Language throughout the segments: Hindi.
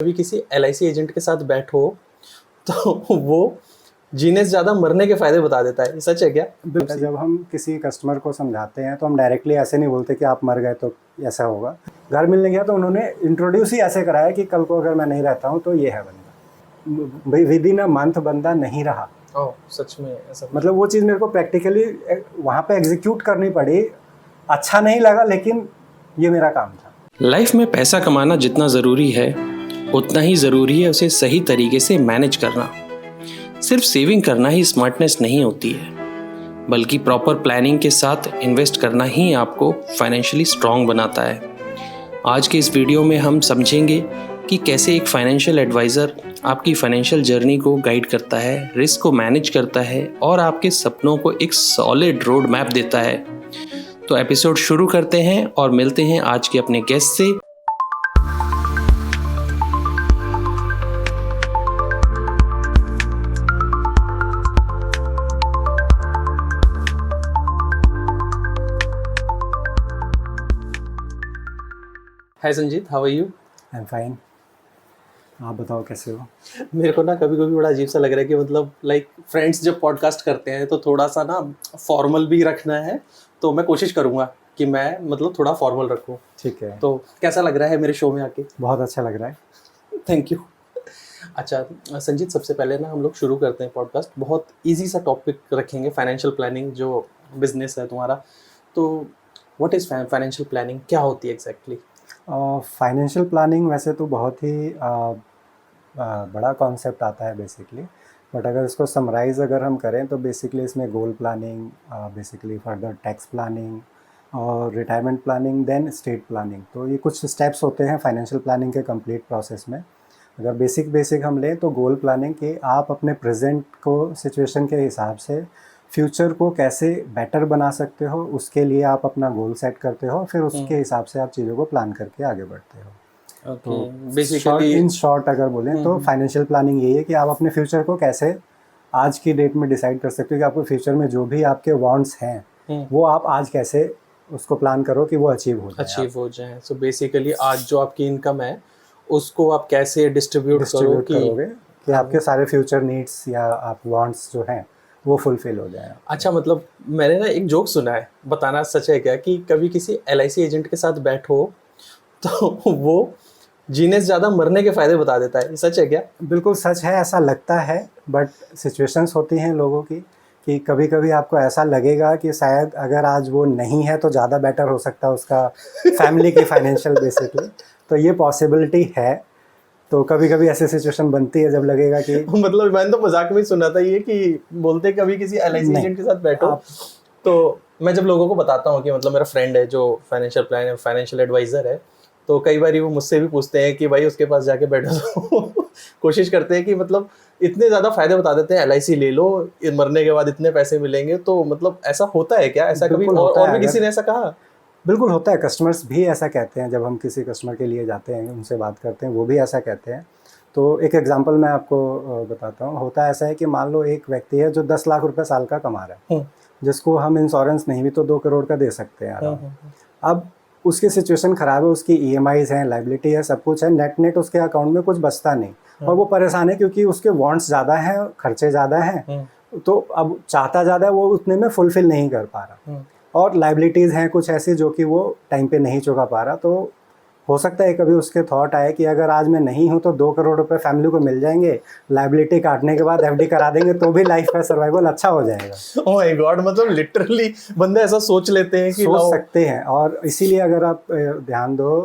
कभी किसी एलआईसी एजेंट के साथ बैठो तो वो जीने से ज़्यादा मरने के फ़ायदे बता देता है। सच है क्या? जब हम किसी कस्टमर को समझाते हैं तो हम डायरेक्टली ऐसे नहीं बोलते कि आप मर गए तो ऐसा होगा। घर मिलने गया तो उन्होंने इंट्रोड्यूस ही ऐसे कराया कि कल को अगर मैं नहीं रहता हूँ तो ये है बंदा। भाई विद इन अ मंथ बंदा नहीं रहा। ओह, सच में ऐसा? मतलब वो चीज़ मेरे को प्रैक्टिकली वहाँ पे एग्जीक्यूट करनी पड़ी। अच्छा नहीं लगा लेकिन ये मेरा काम था। लाइफ में पैसा कमाना जितना ज़रूरी है उतना ही ज़रूरी है उसे सही तरीके से मैनेज करना। सिर्फ सेविंग करना ही स्मार्टनेस नहीं होती है, बल्कि प्रॉपर प्लानिंग के साथ इन्वेस्ट करना ही आपको फाइनेंशियली स्ट्रॉन्ग बनाता है। आज के इस वीडियो में हम समझेंगे कि कैसे एक फाइनेंशियल एडवाइज़र आपकी फाइनेंशियल जर्नी को गाइड करता है, रिस्क को मैनेज करता है और आपके सपनों को एक सॉलिड रोड मैप देता है। तो एपिसोड शुरू करते हैं और मिलते हैं आज के अपने गेस्ट से। Hi Sanjeet, how are you? I am fine. आप बताओ कैसे हो? मेरे को ना कभी कभी बड़ा अजीब सा लग रहा है कि मतलब फ्रेंड्स जब पॉडकास्ट करते हैं तो थोड़ा सा ना फॉर्मल भी रखना है, तो मैं कोशिश करूँगा कि मैं मतलब थोड़ा फॉर्मल रखूँ। ठीक है। तो कैसा लग रहा है मेरे शो में आके? बहुत अच्छा लग रहा है। Thank you. अच्छा संजीत, सबसे पहले ना हम लोग शुरू करते हैं पॉडकास्ट। बहुत इजी सा टॉपिक रखेंगे, फाइनेंशियल प्लानिंग, जो बिजनेस है तुम्हारा। तो व्हाट इज़ फाइनेंशियल प्लानिंग, क्या होती है एग्जैक्टली? फाइनेंशियल प्लानिंग वैसे तो बहुत ही बड़ा कॉन्सेप्ट आता है बेसिकली, बट अगर इसको समराइज़ अगर हम करें तो बेसिकली इसमें goal planning, basically further tax planning और retirement planning, then estate planning. तो ये कुछ स्टेप्स होते हैं फाइनेंशियल प्लानिंग के कंप्लीट प्रोसेस में। अगर बेसिक हम लें तो गोल प्लानिंग कि आप अपने प्रेजेंट को सिचुएशन के हिसाब से फ्यूचर को कैसे बेटर बना सकते हो, उसके लिए आप अपना गोल सेट करते हो, फिर उसके हिसाब से आप चीज़ों को प्लान करके आगे बढ़ते हो। तो बेसिकली इन शॉर्ट अगर बोलें तो फाइनेंशियल प्लानिंग यही है कि आप अपने फ्यूचर को कैसे आज की डेट में डिसाइड कर सकते हो कि आपको फ्यूचर में जो भी आपके वांट्स हैं वो आप आज कैसे उसको प्लान करो कि वो अचीव हो जाए। सो बेसिकली आज जो आपकी इनकम है उसको आप कैसे डिस्ट्रीब्यूट करोगे कि आपके सारे फ्यूचर नीड्स या आप वांट्स जो हैं वो फुलफिल हो जाए। अच्छा, मतलब मैंने ना एक जोक सुना है, बताना सच है क्या, कि कभी किसी एलआईसी एजेंट के साथ बैठो तो वो जीने से ज़्यादा मरने के फ़ायदे बता देता है। सच है क्या? बिल्कुल सच है, ऐसा लगता है, बट सिचुएशंस होती हैं लोगों की कि कभी कभी आपको ऐसा लगेगा कि शायद अगर आज वो नहीं है तो ज़्यादा बेटर हो सकता है उसका फैमिली की फाइनेंशियल बेसिकली। तो ये पॉसिबिलिटी है। तो कभी कभी ऐसी सिचुएशन बनती है जब लगेगा कि मतलब मैंने तो मजाक में सुना था ये, कि बोलते कभी किसी एलआईसी एजेंट के साथ बैठो तो मैं जब लोगों को बताता हूँ कि मतलब मेरा फ्रेंड है जो फाइनेंशियल एडवाइज़र है, तो कई बार वो मुझसे भी पूछते हैं कि भाई उसके पास जाके बैठो तो कोशिश करते हैं कि मतलब इतने ज़्यादा फायदे बता देते हैं, एलआईसी ले लो, मरने के बाद इतने पैसे मिलेंगे। तो मतलब ऐसा होता है क्या? ऐसा कभी और भी किसी ने ऐसा कहा? बिल्कुल होता है, कस्टमर्स भी ऐसा कहते हैं। जब हम किसी कस्टमर के लिए जाते हैं, उनसे बात करते हैं, वो भी ऐसा कहते हैं। तो एक एग्जांपल मैं आपको बताता हूँ। होता ऐसा है कि मान लो एक व्यक्ति है जो 10 लाख रुपए साल का कमा रहा है, जिसको हम इंश्योरेंस नहीं भी तो 2 करोड़ का दे सकते हैं। अब उसकी सिचुएशन ख़राब है, उसकी EMIs हैं, लाइबिलिटी है, सब कुछ है, नेट उसके अकाउंट में कुछ बचता नहीं और वो परेशान है क्योंकि उसके वांट्स ज़्यादा हैं, खर्चे ज़्यादा हैं। तो अब चाहता ज़्यादा है, वो उतने में फुलफिल नहीं कर पा रहा और लाइबिलिटीज़ हैं कुछ ऐसी जो कि वो टाइम पे नहीं चुका पा रहा। तो हो सकता है कभी उसके थॉट आए कि अगर आज मैं नहीं हूँ तो 2 करोड़ रुपए फैमिली को मिल जाएंगे, लाइबिलिटी काटने के बाद FD करा देंगे तो भी लाइफ का सर्वाइवल अच्छा हो जाएगा। ओह माय गॉड, मतलब लिटरली बंदे ऐसा सोच लेते हैं कि सोच सकते हैं। और इसीलिए अगर आप ध्यान दो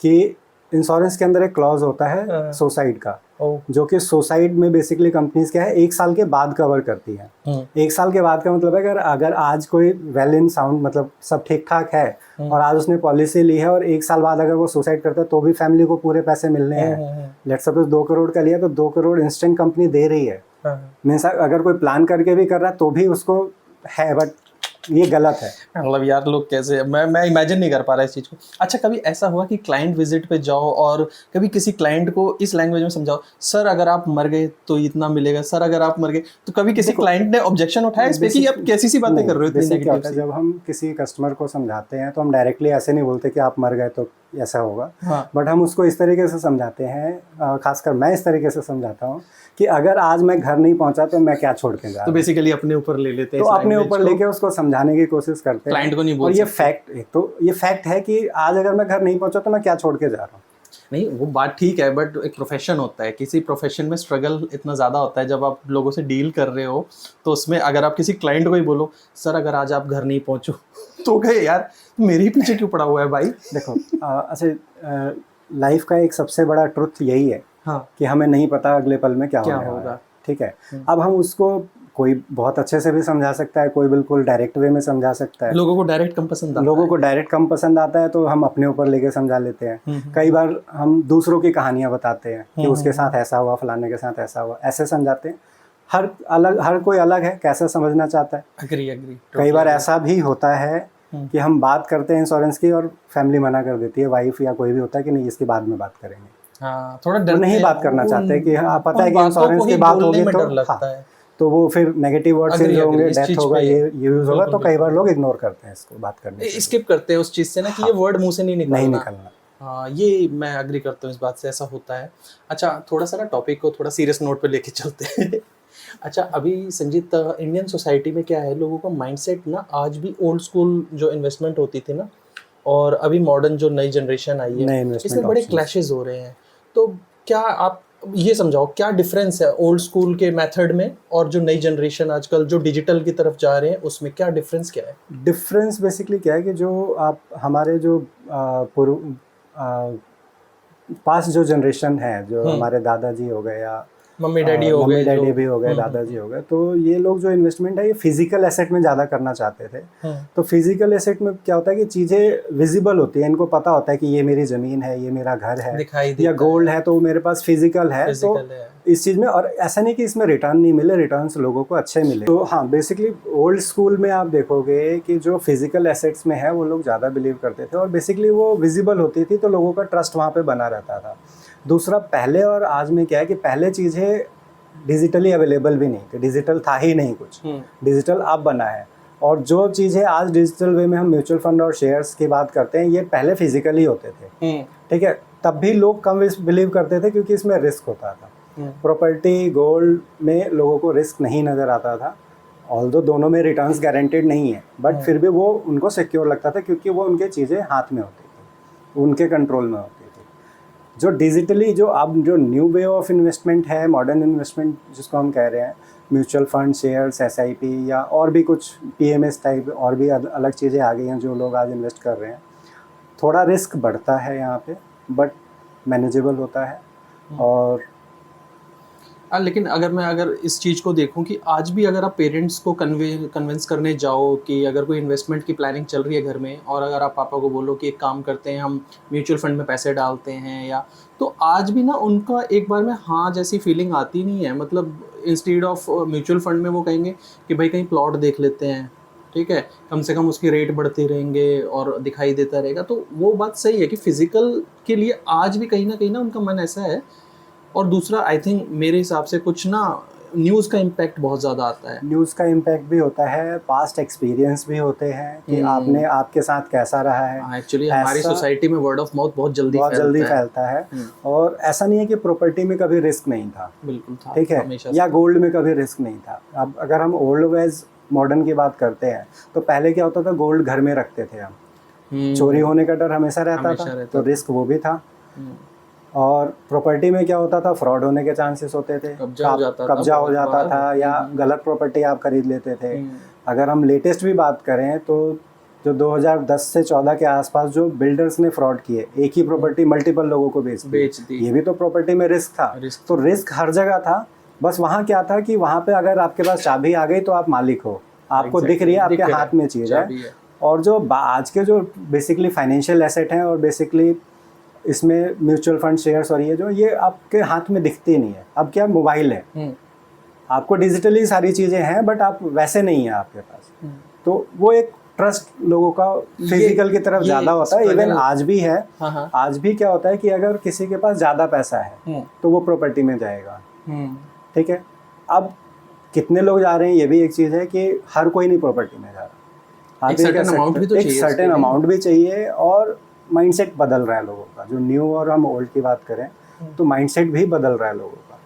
कि इंश्योरेंस के अंदर एक क्लॉज होता है सुसाइड का, जो कि सुसाइड में बेसिकली कंपनीज क्या है 1 साल के बाद कवर करती है। 1 साल के बाद का मतलब है अगर आज कोई वेल इन साउंड, मतलब सब ठीक ठाक है और आज उसने पॉलिसी ली है और 1 साल बाद अगर वो सुसाइड करता है तो भी फैमिली को पूरे पैसे मिलने हैं। लेट्स सपोज 2 करोड़ का लिया तो 2 करोड़ इंस्टेंट कंपनी दे रही है। मीन्स अगर कोई प्लान करके भी कर रहा है तो भी उसको है, बट ये गलत है। मतलब यार लोग कैसे, मैं इमेजिन नहीं कर पा रहा इस चीज़ को। अच्छा, कभी ऐसा हुआ कि क्लाइंट विजिट पे जाओ और कभी किसी क्लाइंट को इस लैंग्वेज में समझाओ, सर अगर आप मर गए तो इतना मिलेगा, सर अगर आप मर गए, तो कभी किसी क्लाइंट ने ऑब्जेक्शन उठाया इस पे कि आप कैसी सी बातें कर रहे हो? जब हम किसी कस्टमर को समझाते हैं तो हम डायरेक्टली ऐसे नहीं बोलते कि आप मर गए तो ऐसा होगा, हाँ। बट हम उसको इस तरीके से समझाते हैं, खासकर मैं इस तरीके से समझाता हूँ कि अगर आज मैं घर नहीं पहुँचा तो मैं क्या छोड़ के जा रहा तो हूँ। बेसिकली अपने ऊपर ले लेते हैं तो इस अपने language ऊपर को। लेके उसको समझाने की कोशिश करते हैं, Client को नहीं बोल और ये सकते। फैक्ट, तो ये फैक्ट है कि आज अगर मैं घर नहीं पहुँचा तो मैं क्या छोड़ के जा रहा हूँ। नहीं, वो बात ठीक है, बट एक प्रोफेशन होता है, किसी प्रोफेशन में स्ट्रगल इतना ज़्यादा होता है जब आप लोगों से डील कर रहे हो, तो उसमें अगर आप किसी क्लाइंट को ही बोलो सर अगर आज आप घर नहीं पहुंचो तो कहे यार मेरे ही पीछे क्यों पड़ा हुआ है भाई। देखो अच्छा, लाइफ का एक सबसे बड़ा ट्रुथ यही है हाँ, कि हमें नहीं पता अगले पल में क्या क्या होने वाला होगा। है, ठीक है। अब हम उसको, कोई बहुत अच्छे से भी समझा सकता है, कोई बिल्कुल डायरेक्ट वे में समझा सकता है। लोगों को डायरेक्ट कम पसंद आता लोगों है। को डायरेक्ट कम पसंद आता है तो हम अपने ऊपर लेके समझा लेते हैं। कई बार हम दूसरों की कहानियां बताते हैं कि उसके साथ ऐसा हुआ, फलाने के साथ ऐसा हुआ, ऐसे समझाते हैं। हर कोई अलग है कैसे समझना चाहता है। एग्री कई बार ऐसा भी होता है कि हम बात करते हैं इंश्योरेंस की और फैमिली मना कर देती है, वाइफ या कोई भी होता है कि नहीं इसके बाद में बात करेंगे। हाँ, थोड़ा वो डर नहीं बात करना चाहते कि हाँ पता है कि इंश्योरेंस की बात होगी तो हाँ, तो वो फिर नेगेटिव वर्ड से जो होंगे, डेथ होगा, ये यूज होगा, तो कई बार लोग इग्नोर करते हैं इसको बात करने से, स्किप करते हैं उस चीज़ से ना कि ये वर्ड मुंह से नहीं निकलना। हाँ, ये मैं अग्री करता हूँ इस बात से, ऐसा होता है। अच्छा, थोड़ा सा ना टॉपिक को थोड़ा सीरियस नोट पे लेके चलते हैं। अच्छा, अभी संजीत इंडियन सोसाइटी में क्या है, लोगों का माइंडसेट ना आज भी ओल्ड स्कूल जो इन्वेस्टमेंट होती थी ना, और अभी मॉडर्न जो नई जनरेशन आई है, इसमें बड़े क्लैशेस हो रहे हैं। तो क्या आप ये समझाओ क्या डिफरेंस है ओल्ड स्कूल के मेथड में और जो नई जनरेशन आजकल जो डिजिटल की तरफ जा रहे हैं उसमें क्या डिफरेंस क्या है? डिफरेंस बेसिकली क्या है कि जो आप हमारे जो पास जो जनरेशन है, जो हमारे दादाजी हो गए या मम्मी डैडी हो गए, मम्मी डैडी भी हो गए, दादाजी हो गए, तो ये लोग जो इन्वेस्टमेंट है ये फिजिकल एसेट में ज़्यादा करना चाहते थे। तो फिजिकल एसेट में क्या होता है कि चीज़ें विजिबल होती है, इनको पता होता है कि ये मेरी ज़मीन है, ये मेरा घर है या गोल्ड है, तो मेरे पास फिजिकल है। तो इस चीज़ में, और ऐसा नहीं कि इसमें रिटर्न नहीं मिले, रिटर्न्स लोगों को अच्छे मिले। तो हाँ, बेसिकली ओल्ड स्कूल में आप देखोगे कि जो फिजिकल एसेट्स में है वो लोग ज़्यादा बिलीव करते थे, और बेसिकली वो विजिबल होती थी तो लोगों का ट्रस्ट वहाँ पे बना रहता था। दूसरा, पहले और आज में क्या है कि पहले चीज़ें डिजिटली अवेलेबल भी नहीं थी, डिजिटल था ही नहीं कुछ, डिजिटल अब बना है। और जो चीज़ें आज डिजिटल वे में हम म्यूचुअल फंड और शेयर्स की बात करते हैं, ये पहले फिजिकली होते थे, ठीक है। तब भी लोग कम बिलीव करते थे क्योंकि इसमें रिस्क होता था। प्रॉपर्टी, गोल्ड में लोगों को रिस्क नहीं नज़र आता था, ऑल्दो दोनों में रिटर्न्स गारंटेड नहीं है, बट फिर भी वो उनको सिक्योर लगता था क्योंकि वो उनके चीज़ें हाथ में होती थी, उनके कंट्रोल में होती थी। जो डिजिटली जो अब जो न्यू वे ऑफ इन्वेस्टमेंट है, मॉडर्न इन्वेस्टमेंट जिसको हम कह रहे हैं, म्यूचुअल फंड, शेयर्स, SIP या और भी कुछ PMS टाइप और भी अलग चीज़ें आ गई हैं जो लोग आज इन्वेस्ट कर रहे हैं। थोड़ा रिस्क बढ़ता है यहाँ पे, बट मैनेजेबल होता है। और लेकिन अगर इस चीज़ को देखूं कि आज भी अगर आप पेरेंट्स को कन्विंस करने जाओ कि अगर कोई इन्वेस्टमेंट की प्लानिंग चल रही है घर में, और अगर आप पापा को बोलो कि एक काम करते हैं हम म्यूचुअल फंड में पैसे डालते हैं, या तो आज भी ना उनका एक बार में हाँ जैसी फीलिंग आती नहीं है। मतलब इंस्टेड ऑफ म्यूचुअल फंड में वो कहेंगे कि भाई कहीं प्लॉट देख लेते हैं, ठीक है, कम से कम उसकी रेट बढ़ती रहेंगे और दिखाई देता रहेगा। तो वो बात सही है कि फिजिकल के लिए आज भी कहीं ना उनका मन ऐसा है। और दूसरा, आई थिंक मेरे हिसाब से कुछ ना न्यूज़ का इम्पैक्ट बहुत ज़्यादा आता है। न्यूज़ का इम्पैक्ट भी होता है, पास्ट एक्सपीरियंस भी होते हैं कि आपने आपके साथ कैसा रहा है। एक्चुअली हमारी सोसाइटी में वर्ड ऑफ माउथ बहुत जल्दी फैलता है। और ऐसा नहीं है कि प्रॉपर्टी में कभी रिस्क नहीं था, बिल्कुल था, ठीक है, या गोल्ड में कभी रिस्क नहीं था। अब अगर हम ओल्ड वेज मॉडर्न की बात करते हैं तो पहले क्या होता था, गोल्ड घर में रखते थे हम, चोरी होने का डर हमेशा रहता था, तो रिस्क वो भी था। और प्रॉपर्टी में क्या होता था, फ्रॉड होने के चांसेस होते थे, कब्जा हो जाता था या गलत प्रॉपर्टी आप खरीद लेते थे। अगर हम लेटेस्ट भी बात करें तो जो 2010 से 14 के आसपास जो बिल्डर्स ने फ्रॉड किए, एक ही प्रॉपर्टी मल्टीपल लोगों को बेच दी, ये भी तो प्रॉपर्टी में रिस्क था। तो रिस्क हर जगह था, बस वहाँ क्या था कि वहाँ पे अगर आपके पास चाबी आ गई तो आप मालिक हो, आपको दिख रही है, आपके हाथ में चीज़ है। और जो आज के जो बेसिकली फाइनेंशियल एसेट हैं, और बेसिकली इसमें म्यूचुअल फंड, शेयर्स और ये आपके हाथ में दिखती नहीं है। अब क्या, मोबाइल है, आपको डिजिटली सारी चीज़ें हैं, बट आप वैसे नहीं है आपके पास। तो वो एक ट्रस्ट लोगों का फिजिकल की तरफ ज़्यादा होता है। इवन आज भी है। आज भी क्या होता है कि अगर किसी के पास ज़्यादा पैसा है तो वो प्रॉपर्टी में जाएगा, ठीक है। अब कितने लोग जा रहे हैं, ये भी एक चीज़ है कि हर कोई नहीं प्रॉपर्टी में जा रहा। एक सर्टेन अमाउंट भी तो चाहिए, एक सर्टेन अमाउंट भी चाहिए। और माइंडसेट बदल रहा है लोगों का, जो न्यू और हम ओल्ड की बात करें तो माइंडसेट भी बदल रहा है लोगों का।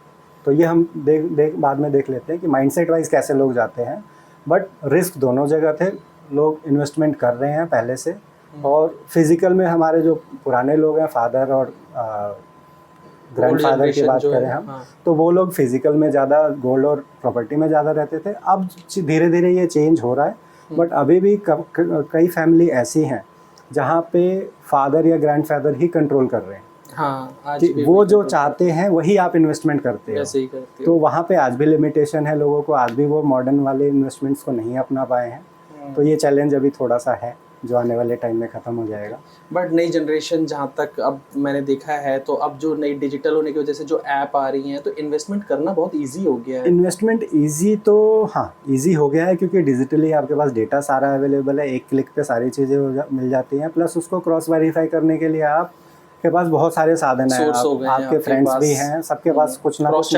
तो ये हम बाद में देख लेते हैं कि माइंडसेट वाइज कैसे लोग जाते हैं। बट रिस्क दोनों जगह थे, लोग इन्वेस्टमेंट कर रहे हैं पहले से। और फिजिकल में हमारे जो पुराने लोग हैं, फादर और ग्रैंडफादर की बात करें हम, तो वो लोग फिजिकल में ज़्यादा गोल्ड और प्रॉपर्टी में ज़्यादा रहते थे। अब धीरे धीरे ये चेंज हो रहा है, बट अभी भी कई फैमिली ऐसी हैं जहाँ पे फादर या ग्रैंडफादर ही कंट्रोल कर रहे हैं। हाँ, आज कि भी वो जो चाहते हैं वही आप इन्वेस्टमेंट करते हो, ऐसे ही करते हो। तो वहाँ पे आज भी लिमिटेशन है लोगों को, आज भी वो मॉडर्न वाले इन्वेस्टमेंट्स को नहीं अपना पाए हैं। तो ये चैलेंज अभी थोड़ा सा है जो आने वाले टाइम में ख़त्म हो जाएगा। बट नई जनरेशन जहाँ तक अब मैंने देखा है, तो अब जो नई डिजिटल होने की वजह से जो ऐप आ रही हैं, तो इन्वेस्टमेंट करना बहुत इजी हो गया है। इन्वेस्टमेंट इजी तो हाँ इजी हो गया है, क्योंकि डिजिटली आपके पास डेटा सारा अवेलेबल है, एक क्लिक पे सारी चीज़ें मिल जाती हैं। प्लस उसको क्रॉस वेरीफाई करने के लिए आपके पास बहुत सारे साधन हैं, आपके फ्रेंड्स भी हैं, सबके पास कुछ ना कुछ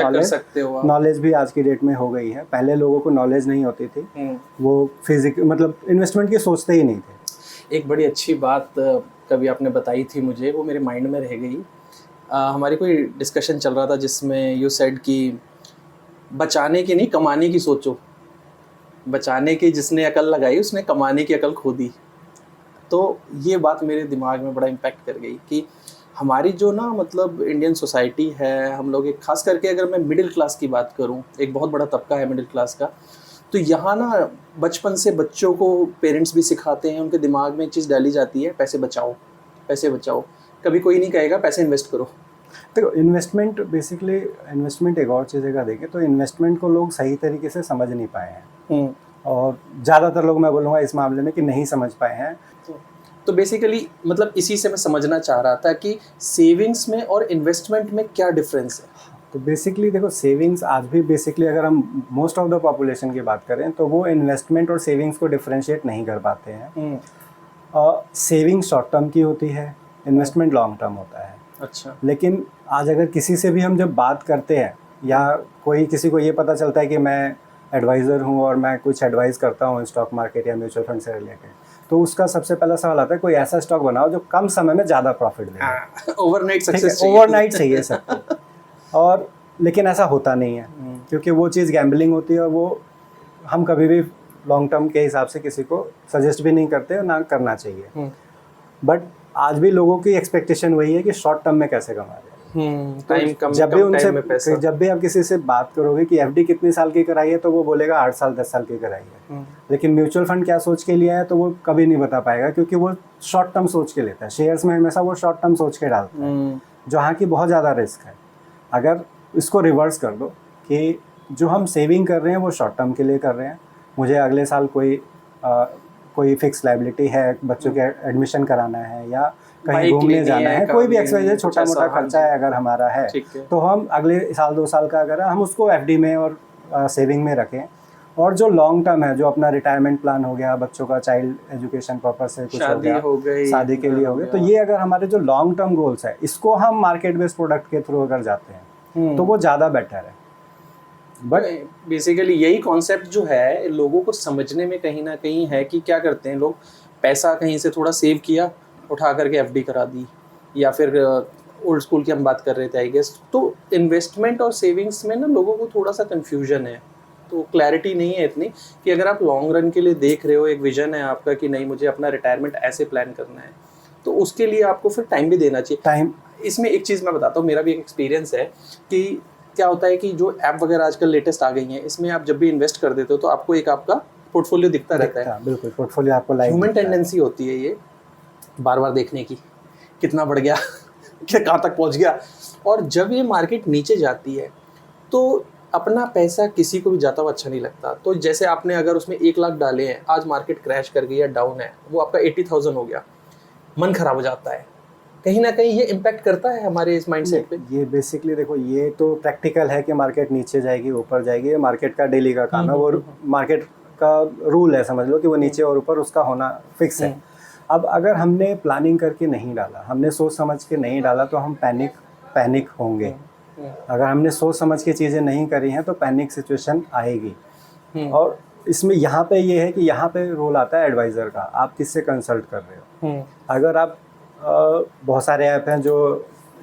नॉलेज भी आज की डेट में हो गई है। पहले लोगों को नॉलेज नहीं होती थी, वो मतलब इन्वेस्टमेंट की सोचते ही नहीं थे। एक बड़ी अच्छी बात कभी आपने बताई थी मुझे, वो मेरे माइंड में रह गई। हमारी कोई डिस्कशन चल रहा था जिसमें यू सेड कि बचाने की नहीं कमाने की सोचो, बचाने की जिसने अकल लगाई उसने कमाने की अकल खो दी। तो ये बात मेरे दिमाग में बड़ा इम्पैक्ट कर गई कि हमारी जो ना मतलब इंडियन सोसाइटी है, हम लोग एक खास करके अगर मैं मिडिल क्लास की बात करूं, एक बहुत बड़ा तबका है मिडिल क्लास का, तो यहाँ ना बचपन से बच्चों को पेरेंट्स भी सिखाते हैं, उनके दिमाग में एक चीज़ डाली जाती है, पैसे बचाओ पैसे बचाओ। कभी कोई नहीं कहेगा पैसे इन्वेस्ट करो। देखो इन्वेस्टमेंट बेसिकली, इन्वेस्टमेंट एक और चीज़ का देखें तो इन्वेस्टमेंट को लोग सही तरीके से समझ नहीं पाए हैं, और ज़्यादातर लोग मैं बोलूँगा इस मामले में कि नहीं समझ पाए हैं। तो बेसिकली मतलब इसी से मैं समझना चाह रहा था कि सेविंग्स में और इन्वेस्टमेंट में क्या डिफरेंस है। तो बेसिकली देखो सेविंग्स आज भी बेसिकली अगर हम मोस्ट ऑफ द पॉपुलेशन की बात करें तो वो इन्वेस्टमेंट और सेविंग्स को डिफरेंशिएट नहीं कर पाते हैं। सेविंग शॉर्ट टर्म की होती है, इन्वेस्टमेंट लॉन्ग टर्म होता है। अच्छा। लेकिन आज अगर किसी से भी हम जब बात करते हैं या कोई किसी को ये पता चलता है कि मैं एडवाइज़र हूँ और मैं कुछ एडवाइस करता हूँ स्टॉक मार्केट या म्यूचुअल फंड से रिलेटेड, तो उसका सबसे पहला सवाल आता है कोई ऐसा स्टॉक बनाओ जो कम समय में ज़्यादा प्रॉफिट दे। ओवरनाइट सक्सेस चाहिए, ओवरनाइट चाहिए सबको। और लेकिन ऐसा होता नहीं है, क्योंकि वो चीज़ गैम्बलिंग होती है और वो हम कभी भी लॉन्ग टर्म के हिसाब से किसी को सजेस्ट भी नहीं करते और ना करना चाहिए। बट आज भी लोगों की एक्सपेक्टेशन वही है कि शॉर्ट टर्म में कैसे कमा रहे टाइम कम, जब भी आप किसी से बात करोगे कि एफडी कितनी साल की कराई है तो वो बोलेगा 8 साल 10 साल की कराई है। लेकिन म्यूचुअल फंड क्या सोच के लिया है तो वो कभी नहीं बता पाएगा, क्योंकि वो शॉर्ट टर्म सोच के लेता है। शेयर्स में हमेशा वो शॉर्ट टर्म सोच के डालता है, जहाँ की बहुत ज़्यादा रिस्क है। अगर इसको रिवर्स कर दो कि जो हम सेविंग कर रहे हैं वो शॉर्ट टर्म के लिए कर रहे हैं, मुझे अगले साल कोई फिक्स लाइबिलिटी है, बच्चों के एडमिशन कराना है या कहीं घूमने जाना है, कोई भी एक्सरसाइज छोटा मोटा खर्चा है अगर हमारा है, तो हम अगले साल 2 साल का अगर हम उसको एफडी में और सेविंग में रखें। और जो लॉन्ग टर्म है, जो अपना रिटायरमेंट प्लान हो गया, बच्चों का चाइल्ड एजुकेशन पर्पस से कुछ हो गया, शादी के लिए हो गया, तो ये अगर हमारे जो लॉन्ग टर्म गोल्स है इसको हम मार्केट बेस्ड प्रोडक्ट के थ्रू अगर जाते हैं तो वो ज़्यादा बेटर है। बट बेसिकली यही कॉन्सेप्ट जो है लोगों को समझने में कहीं ना कहीं है कि क्या करते हैं लोग, पैसा कहीं से थोड़ा सेव किया, उठा करके एफडी करा दी, या फिर ओल्ड स्कूल की हम बात कर रहे थे आई गेस। तो इन्वेस्टमेंट और सेविंग्स में ना लोगों को थोड़ा सा कन्फ्यूजन है, तो क्लैरिटी नहीं है इतनी कि अगर आप लॉन्ग रन के लिए देख रहे हो, एक विजन है आपका कि नहीं मुझे अपना रिटायरमेंट ऐसे प्लान करना है, तो उसके लिए आपको फिर टाइम भी देना चाहिए। टाइम, इसमें एक चीज़ मैं बताता हूँ, मेरा भी एक एक्सपीरियंस है कि क्या होता है कि जो ऐप वगैरह आजकल लेटेस्ट आ गई हैं, इसमें आप जब भी इन्वेस्ट कर देते हो तो आपको एक आपका पोर्टफोलियो दिखता रहता है। बिल्कुल, पोर्टफोलियो आपको लाइक ह्यूमन टेंडेंसी होती है ये बार बार देखने की, कितना बढ़ गया कहाँ तक पहुँच गया। और जब ये मार्केट नीचे जाती है तो अपना पैसा किसी को भी जाता हुआ अच्छा नहीं लगता। तो जैसे आपने अगर उसमें 1 लाख डाले हैं, आज मार्केट क्रैश कर गई या डाउन है, वो आपका 80,000 हो गया, मन खराब हो जाता है। कहीं ना कहीं ये इम्पैक्ट करता है हमारे इस माइंडसेट पे। ये बेसिकली देखो, ये तो प्रैक्टिकल है कि मार्केट नीचे जाएगी ऊपर जाएगी, ये मार्केट का डेली का काम है, वो मार्केट का रूल है, समझ लो कि वो नीचे और ऊपर उसका होना फिक्स है। अब अगर हमने प्लानिंग करके नहीं डाला, हमने सोच समझ के नहीं डाला, तो हम पैनिक होंगे। अगर हमने सोच समझ के चीज़ें नहीं करी हैं तो पैनिक सिचुएशन आएगी। और इसमें यहाँ पे ये है कि यहाँ पे रोल आता है एडवाइज़र का, आप किससे कंसल्ट कर रहे हो। अगर आप बहुत सारे ऐप हैं जो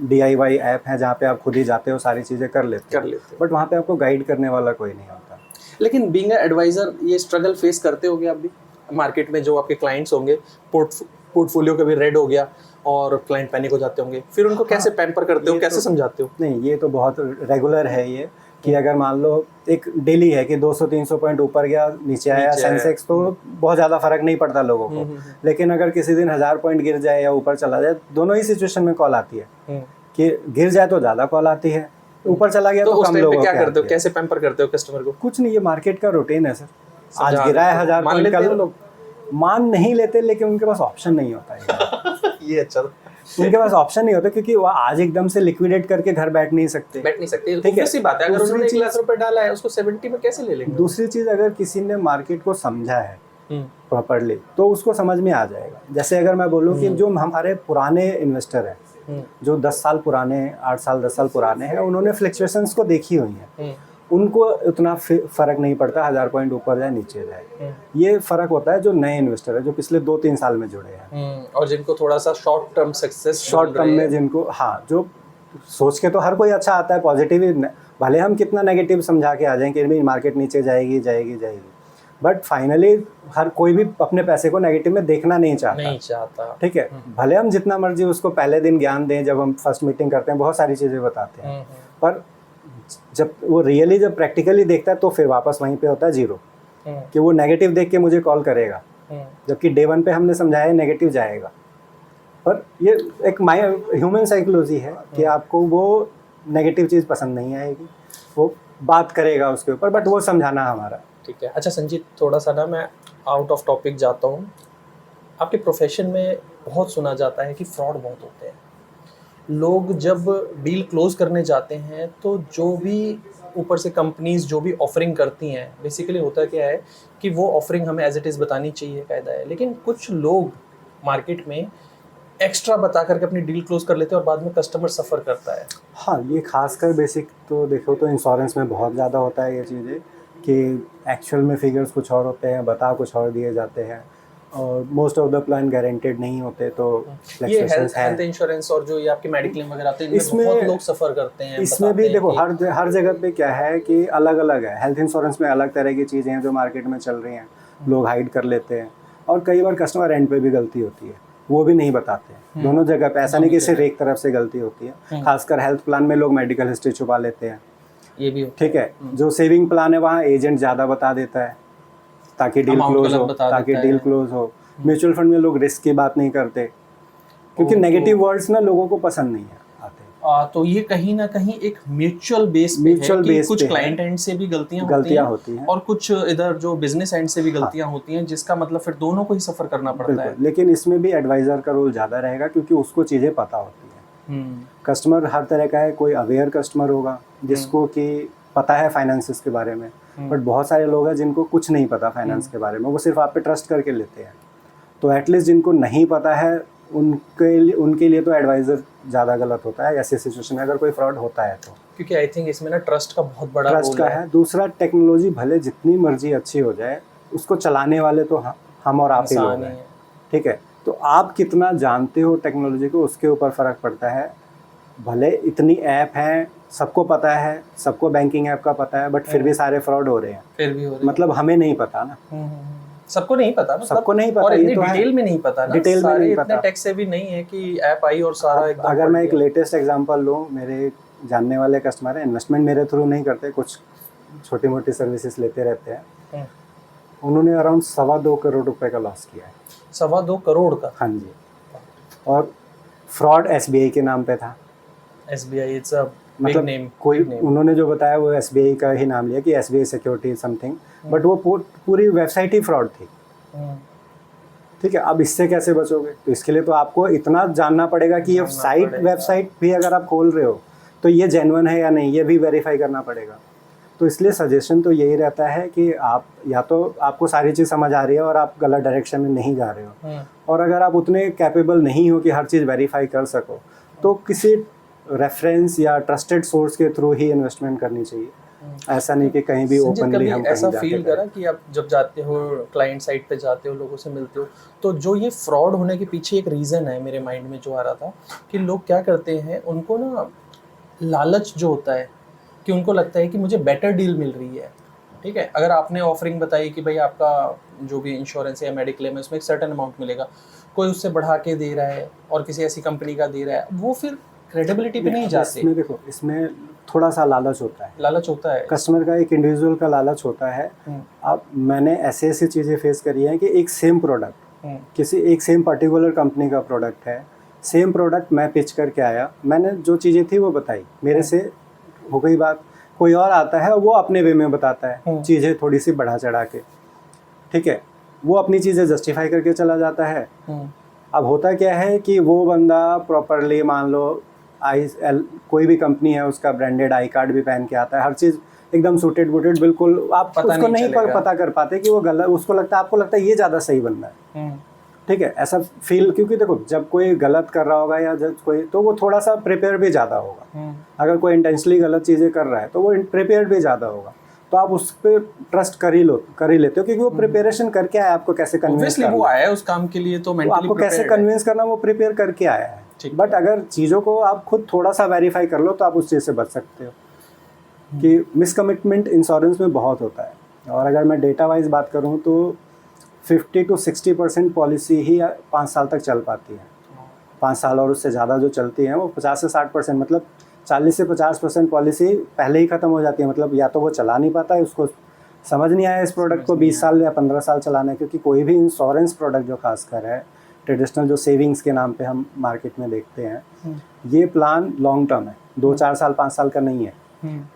DIY ऐप हैं जहाँ पे आप खुद ही जाते हो, सारी चीज़ें कर लेते हो, बट वहाँ पे आपको गाइड करने वाला कोई नहीं होता। लेकिन बीइंग अ एडवाइजर ये स्ट्रगल फेस करते होगे आप भी मार्केट में, जो आपके क्लाइंट्स होंगे, पोर्टफोलियो कभी रेड हो गया और क्लाइंट पैनिक हो जाते होंगे, फिर उनको कैसे पैम्पर करते हो, कैसे समझाते हो? नहीं, ये तो बहुत रेगुलर है ये कि अगर मान लो एक डेली है कि 200-300 पॉइंट ऊपर गया नीचे आया सेंसेक्स, तो बहुत ज़्यादा फर्क नहीं पड़ता लोगों को। लेकिन अगर किसी दिन 1000 पॉइंट गिर जाए या ऊपर चला जाए, दोनों ही सिचुएशन में कॉल आती है कि गिर जाए तो ज़्यादा कॉल आती है, ऊपर चला गया तो कम लोगों को। क्या करते हो, कैसे पैम्पर करते हो कस्टमर को? कुछ नहीं, ये मार्केट का रूटीन है सर। आज गिरा है 1000 पॉइंट, कल मान नहीं लेते, लेकिन उनके पास ऑप्शन नहीं होता है। ये अच्छा, उनके पास ऑप्शन नहीं होता क्योंकि वो आज एकदम से लिक्विडेट करके घर बैठ नहीं सकते। ठीक है, सी बात है। अगर उन्होंने 1 लाख रुपए डाला है, उसको 70 में कैसे ले लेंगे? दूसरी चीज, अगर किसी ने मार्केट को समझा है प्रॉपर्ली तो उसको समझ में आ जाएगा। जैसे अगर मैं बोलूँ कि जो हमारे पुराने इन्वेस्टर हैं, जो 10 साल पुराने, 8 साल 10 साल पुराने हैं, उन्होंने फ्लक्चुएशंस को देखी हुई है, उनको उतना फर्क नहीं पड़ता 1000 पॉइंट ऊपर जाए नीचे जाए। ये फर्क होता है जो नए इन्वेस्टर है, जो पिछले 2-3 साल में जुड़े हैं, और जिनको थोड़ा सा short term success, short term में जिनको, हाँ, जो सोच के तो हर कोई अच्छा आता है पॉजिटिव ही, भले हम कितना नेगेटिव समझा के आ जाएं कि भाई मार्केट नीचे जाएगी जाएगी जाएगी, बट फाइनली हर कोई भी अपने पैसे को नेगेटिव में देखना नहीं चाहता। ठीक है, भले हम जितना मर्जी उसको पहले दिन ज्ञान दें, जब हम फर्स्ट मीटिंग करते हैं बहुत सारी चीज़ें बताते हैं, पर जब वो रियली जब प्रैक्टिकली देखता है तो फिर वापस वहीं पे होता है जीरो, कि वो नेगेटिव देख के मुझे कॉल करेगा, जबकि डे 1 पे हमने समझाया नेगेटिव जाएगा। पर ये एक ह्यूमन साइकोलॉजी है कि आपको वो नेगेटिव चीज़ पसंद नहीं आएगी, वो बात करेगा उसके ऊपर, बट वो समझाना हमारा। ठीक है। अच्छा संजीत, थोड़ा सा ना मैं आउट ऑफ टॉपिक जाता हूँ। आपके प्रोफेशन में बहुत सुना जाता है कि फ्रॉड बहुत होते हैं। लोग जब डील क्लोज करने जाते हैं तो जो भी ऊपर से कंपनीज जो भी ऑफरिंग करती हैं, बेसिकली होता क्या है कि वो ऑफरिंग हमें एज इट इज़ बतानी चाहिए, कायदा है, लेकिन कुछ लोग मार्केट में एक्स्ट्रा बता करके अपनी डील क्लोज कर लेते हैं और बाद में कस्टमर सफ़र करता है। हाँ, ये खासकर बेसिक तो देखो तो इंश्योरेंस में बहुत ज़्यादा होता है ये चीज़ें, कि एक्चुअल में फिगर्स कुछ और होते हैं, बता कुछ और दिए जाते हैं, और most of the plan guaranteed नहीं होते। तो ये हेल्थ इंश्योरेंस और जो ये आपके मेडिक्लेम वगैरह आते हैं, इसमें बहुत लोग सफ़र करते हैं। इसमें भी देखो हर जगह पे क्या है कि अलग अलग है। हेल्थ इंश्योरेंस में अलग तरह की चीज़ें हैं जो मार्केट में चल रही हैं, लोग हाइड कर लेते हैं, और कई बार कस्टमर एंड पे भी गलती होती है, वो भी नहीं बताते हैं। दोनों जगह पे ऐसा नहीं कि सिर्फ एक तरफ से गलती होती है। खासकर हेल्थ प्लान में लोग मेडिकल हिस्ट्री छुपा लेते हैं, ये भी ठीक है। जो सेविंग प्लान है वहाँ एजेंट ज़्यादा बता देता है ताकि डील क्लोज हो। म्यूचुअल फंड में लोग रिस्क की बात नहीं करते क्योंकि नेगेटिव वर्ड्स ना लोगों को पसंद नहीं आते। तो ये कहीं ना कहीं एक म्यूचुअल बेस पे है कि कुछ क्लाइंट एंड से भी गलतियां होती हैं और कुछ इधर जो बिजनेस एंड से भी गलतियां होती हैं, जिसका मतलब फिर दोनों को ही सफर करना पड़ता है। लेकिन इसमें भी एडवाइजर का रोल ज़्यादा रहेगा क्योंकि उसको चीज़ें पता होती है। कस्टमर हर तरह का है, कोई अवेयर कस्टमर होगा जिसको कि पता है फाइनेंसेस के बारे में, बट बहुत सारे लोग हैं जिनको कुछ नहीं पता फाइनेंस के बारे में, वो सिर्फ आप पे ट्रस्ट करके लेते हैं। तो एटलीस्ट जिनको नहीं पता है उनके लिए तो एडवाइज़र ज़्यादा गलत होता है ऐसे सिचुएशन में, अगर कोई फ्रॉड होता है तो। क्योंकि आई थिंक इसमें ना ट्रस्ट का बहुत बड़ा ट्रस्ट का है। दूसरा, टेक्नोलॉजी भले जितनी मर्जी अच्छी हो जाए, उसको चलाने वाले तो हम और आप ही लोग हैं। ठीक है, तो आप कितना जानते हो टेक्नोलॉजी को, उसके ऊपर फ़र्क पड़ता है। भले इतनी ऐप हैं, सबको पता है, सबको बैंकिंग ऐप का पता है, बट फिर भी सारे फ्रॉड हो रहे हैं। फिर भी हो रहे हैं, मतलब हमें नहीं पता ना, सबको नहीं पता, सबको नहीं पता, और ये तो डिटेल में नहीं पता ना, डिटेल में नहीं पता। इतने टेक से भी नहीं है कि ऐप आई और सारा एकदम। अगर मैं एक लेटेस्ट एग्जांपल लूँ, मेरे जानने वाले कस्टमर हैं, इन्वेस्टमेंट मेरे थ्रू नहीं करते, कुछ छोटी मोटी सर्विसेज लेते रहते हैं, उन्होंने अराउंड 2.25 करोड़ रुपए का लॉस किया है। 2.25 करोड़ का? हाँ जी, और फ्रॉड SBI के नाम पे था। SBI इट्स अ मतलब नेम, कोई उन्होंने जो बताया वो SBI का ही नाम लिया कि SBI सिक्योरिटी समथिंग, बट वो पूरी वेबसाइट ही फ्रॉड थी। ठीक है, अब इससे कैसे बचोगे? तो इसके लिए तो आपको इतना जानना पड़ेगा कि ये साइट वेबसाइट भी अगर आप खोल रहे हो तो ये जेन्युइन है या नहीं, ये भी वेरीफाई करना पड़ेगा। तो इसलिए सजेशन तो यही रहता है कि आप या तो आपको सारी चीज़ समझ आ रही है और आप गलत डायरेक्शन में नहीं जा रहे हो, और अगर आप उतने कैपेबल नहीं हो कि हर चीज़ वेरीफाई कर सको, तो किसी रेफरेंस या ट्रस्टेड सोर्स के थ्रू ही इन्वेस्टमेंट करनी चाहिए। ऐसा नहीं कि कहीं भी संजीत, ओपनली कभी हम ऐसा कहीं फील जाके करा कि आप जब जाते हो क्लाइंट साइड पे जाते हो, लोगों से मिलते हो, तो जो ये फ्रॉड होने के पीछे एक रीज़न है मेरे माइंड में जो आ रहा था कि लोग क्या करते हैं, उनको ना लालच जो होता है कि उनको लगता है कि मुझे बेटर डील मिल रही है, ठीक है। अगर आपने ऑफरिंग बताई कि भाई आपका जो भी इंश्योरेंस है या मेडिक्लेम है उसमें एक सर्टेन अमाउंट मिलेगा, कोई उससे बढ़ा के दे रहा है और किसी ऐसी कंपनी का दे रहा है, वो फिर क्रेडिबिलिटी पे नहीं अब जाते। इसमें देखो, इसमें थोड़ा सा लालच होता है, लालच होता है। कस्टमर का, एक इंडिविजुअल का लालच होता है। अब मैंने ऐसे ऐसी चीज़ें फेस करी हैं कि एक सेम प्रोडक्ट, किसी एक सेम पर्टिकुलर कंपनी का प्रोडक्ट है, सेम प्रोडक्ट मैं पिच करके आया, मैंने जो चीज़ें थी वो बताई, मेरे से हो गई बात, कोई और आता है वो अपने वे में बताता है चीज़ें थोड़ी सी बढ़ा चढ़ा के, ठीक है, वो अपनी चीज़ें जस्टिफाई करके चला जाता है। अब होता क्या है कि वो बंदा प्रॉपरली, मान लो कोई भी कंपनी है उसका ब्रांडेड आई कार्ड भी पहन के आता है, हर चीज़ एकदम सूटेड बूटेड, बिल्कुल आप उसको नहीं पता कर पाते कि वो गलत, उसको लगता है, आपको लगता है ये ज़्यादा सही बंदा है, ठीक है, ऐसा फील, क्योंकि देखो जब कोई गलत कर रहा होगा या जब कोई, तो वो थोड़ा सा प्रिपेयर भी ज़्यादा होगा। अगर कोई इंटेंशनली गलत चीज़ें कर रहा है तो वो प्रिपेयर भी ज़्यादा होगा, तो आप उस पर ट्रस्ट कर ही लेते हो, क्योंकि वो प्रिपरेशन करके आया, आपको कैसे कन्विंस करना, वो आया उस काम के लिए, तो मेंटली आपको कैसे कन्विंस करना, वो प्रिपेयर करके आया है। बट अगर चीज़ों को आप खुद थोड़ा सा वेरीफाई कर लो तो आप उस चीज़ से बच सकते हो, कि मिसकमिटमेंट इंश्योरेंस में बहुत होता है। और अगर मैं डेटा वाइज बात करूँ तो 50 to 60% पॉलिसी ही 5 साल तक चल पाती है, 5 साल, और उससे ज़्यादा जो चलती हैं वो 50 से 60%, मतलब 40 से 50% पॉलिसी पहले ही ख़त्म हो जाती है। मतलब या तो वो चला नहीं पाता है, उसको समझ नहीं आया इस प्रोडक्ट को 20 साल या 15 साल चलाना है, क्योंकि कोई भी इंश्योरेंस प्रोडक्ट जो खासकर है, ट्रेडिशनल जो सेविंग्स के नाम पे हम मार्केट में देखते हैं, ये प्लान लॉन्ग टर्म है, 2-4 साल 5 साल का नहीं है।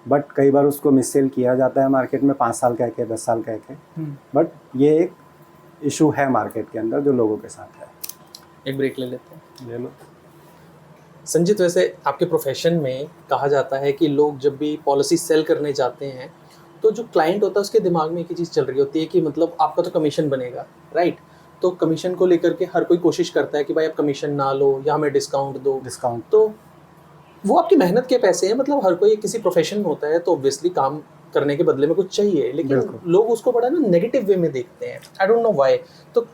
बट कई बार उसको मिससेल किया जाता है मार्केट में, 5 साल कह के, 10 साल कह के, बट ये एक इशू है मार्केट के अंदर जो लोगों के साथ है। एक ब्रेक ले लेते हैं। ले लो। संजीत, वैसे आपके प्रोफेशन में कहा जाता है कि लोग जब भी पॉलिसी सेल करने जाते हैं तो जो क्लाइंट होता है उसके दिमाग में एक ही चीज़ चल रही होती है कि मतलब आपका तो कमीशन बनेगा, राइट। तो कमीशन को लेकर के हर कोई कोशिश करता है कि भाई आप कमीशन ना लो या हमें डिस्काउंट दो। तो वो आपकी मेहनत के पैसे हैं, मतलब हर कोई किसी प्रोफेशन में होता है तो ऑब्वियसली काम करने के बदले में कुछ चाहिए, लेकिन लोग उसको बड़ा ना नेगेटिव वे में देखते हैं। I don't know why. तो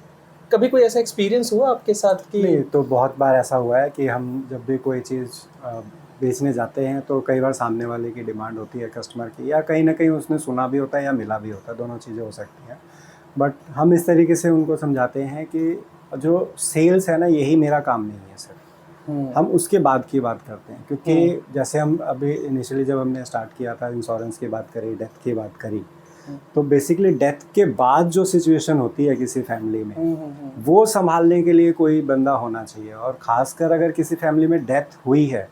कभी कोई ऐसा एक्सपीरियंस हुआ आपके साथ कि? नहीं, तो बहुत बार ऐसा हुआ है कि हम जब भी कोई चीज़ बेचने जाते हैं तो कई बार सामने वाले की डिमांड होती है कस्टमर की, या कहीं ना कहीं उसने सुना भी होता है या मिला भी होता है, दोनों चीज़ें हो सकती हैं। बट हम इस तरीके से उनको समझाते हैं कि जो सेल्स है ना, यही मेरा काम नहीं है सर, हम उसके बाद की बात करते हैं। क्योंकि जैसे हम अभी इनिशियली जब हमने स्टार्ट किया था, इंश्योरेंस की बात करी, डेथ की बात करी, तो बेसिकली डेथ के बाद जो सिचुएशन होती है किसी फैमिली में, वो संभालने के लिए कोई बंदा होना चाहिए। और ख़ासकर अगर किसी फैमिली में डेथ हुई है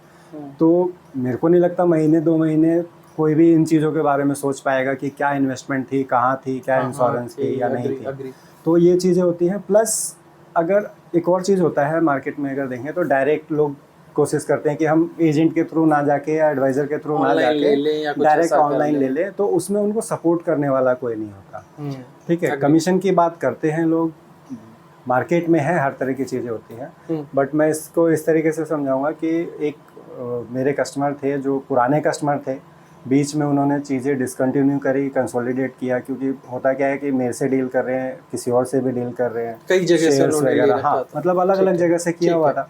तो मेरे को नहीं लगता महीने 2 महीने कोई भी इन चीज़ों के बारे में सोच पाएगा कि क्या इन्वेस्टमेंट थी, कहाँ थी, क्या इंश्योरेंस थी या नहीं थी। तो ये चीज़ें होती हैं। प्लस अगर एक और चीज़ होता है मार्केट में, अगर देखें तो डायरेक्ट लोग कोशिश करते हैं कि हम एजेंट के थ्रू ना जाके या एडवाइज़र के थ्रू ना जाके डायरेक्ट ऑनलाइन ले लें, तो उसमें उनको सपोर्ट करने वाला कोई नहीं होता। ठीक है, कमीशन की बात करते हैं लोग, मार्केट में है, हर तरह की चीज़ें होती हैं। बट मैं इसको इस तरीके से समझाऊंगा कि एक मेरे कस्टमर थे जो पुराने कस्टमर थे, बीच में उन्होंने चीज़ें डिसकंटिन्यू करी, कंसोलिडेट किया, क्योंकि होता क्या है कि मेरे से डील कर रहे हैं, किसी और से भी डील कर रहे हैं, कई जगह से वगैरह, हाँ, मतलब अलग अलग जगह से किया हुआ था।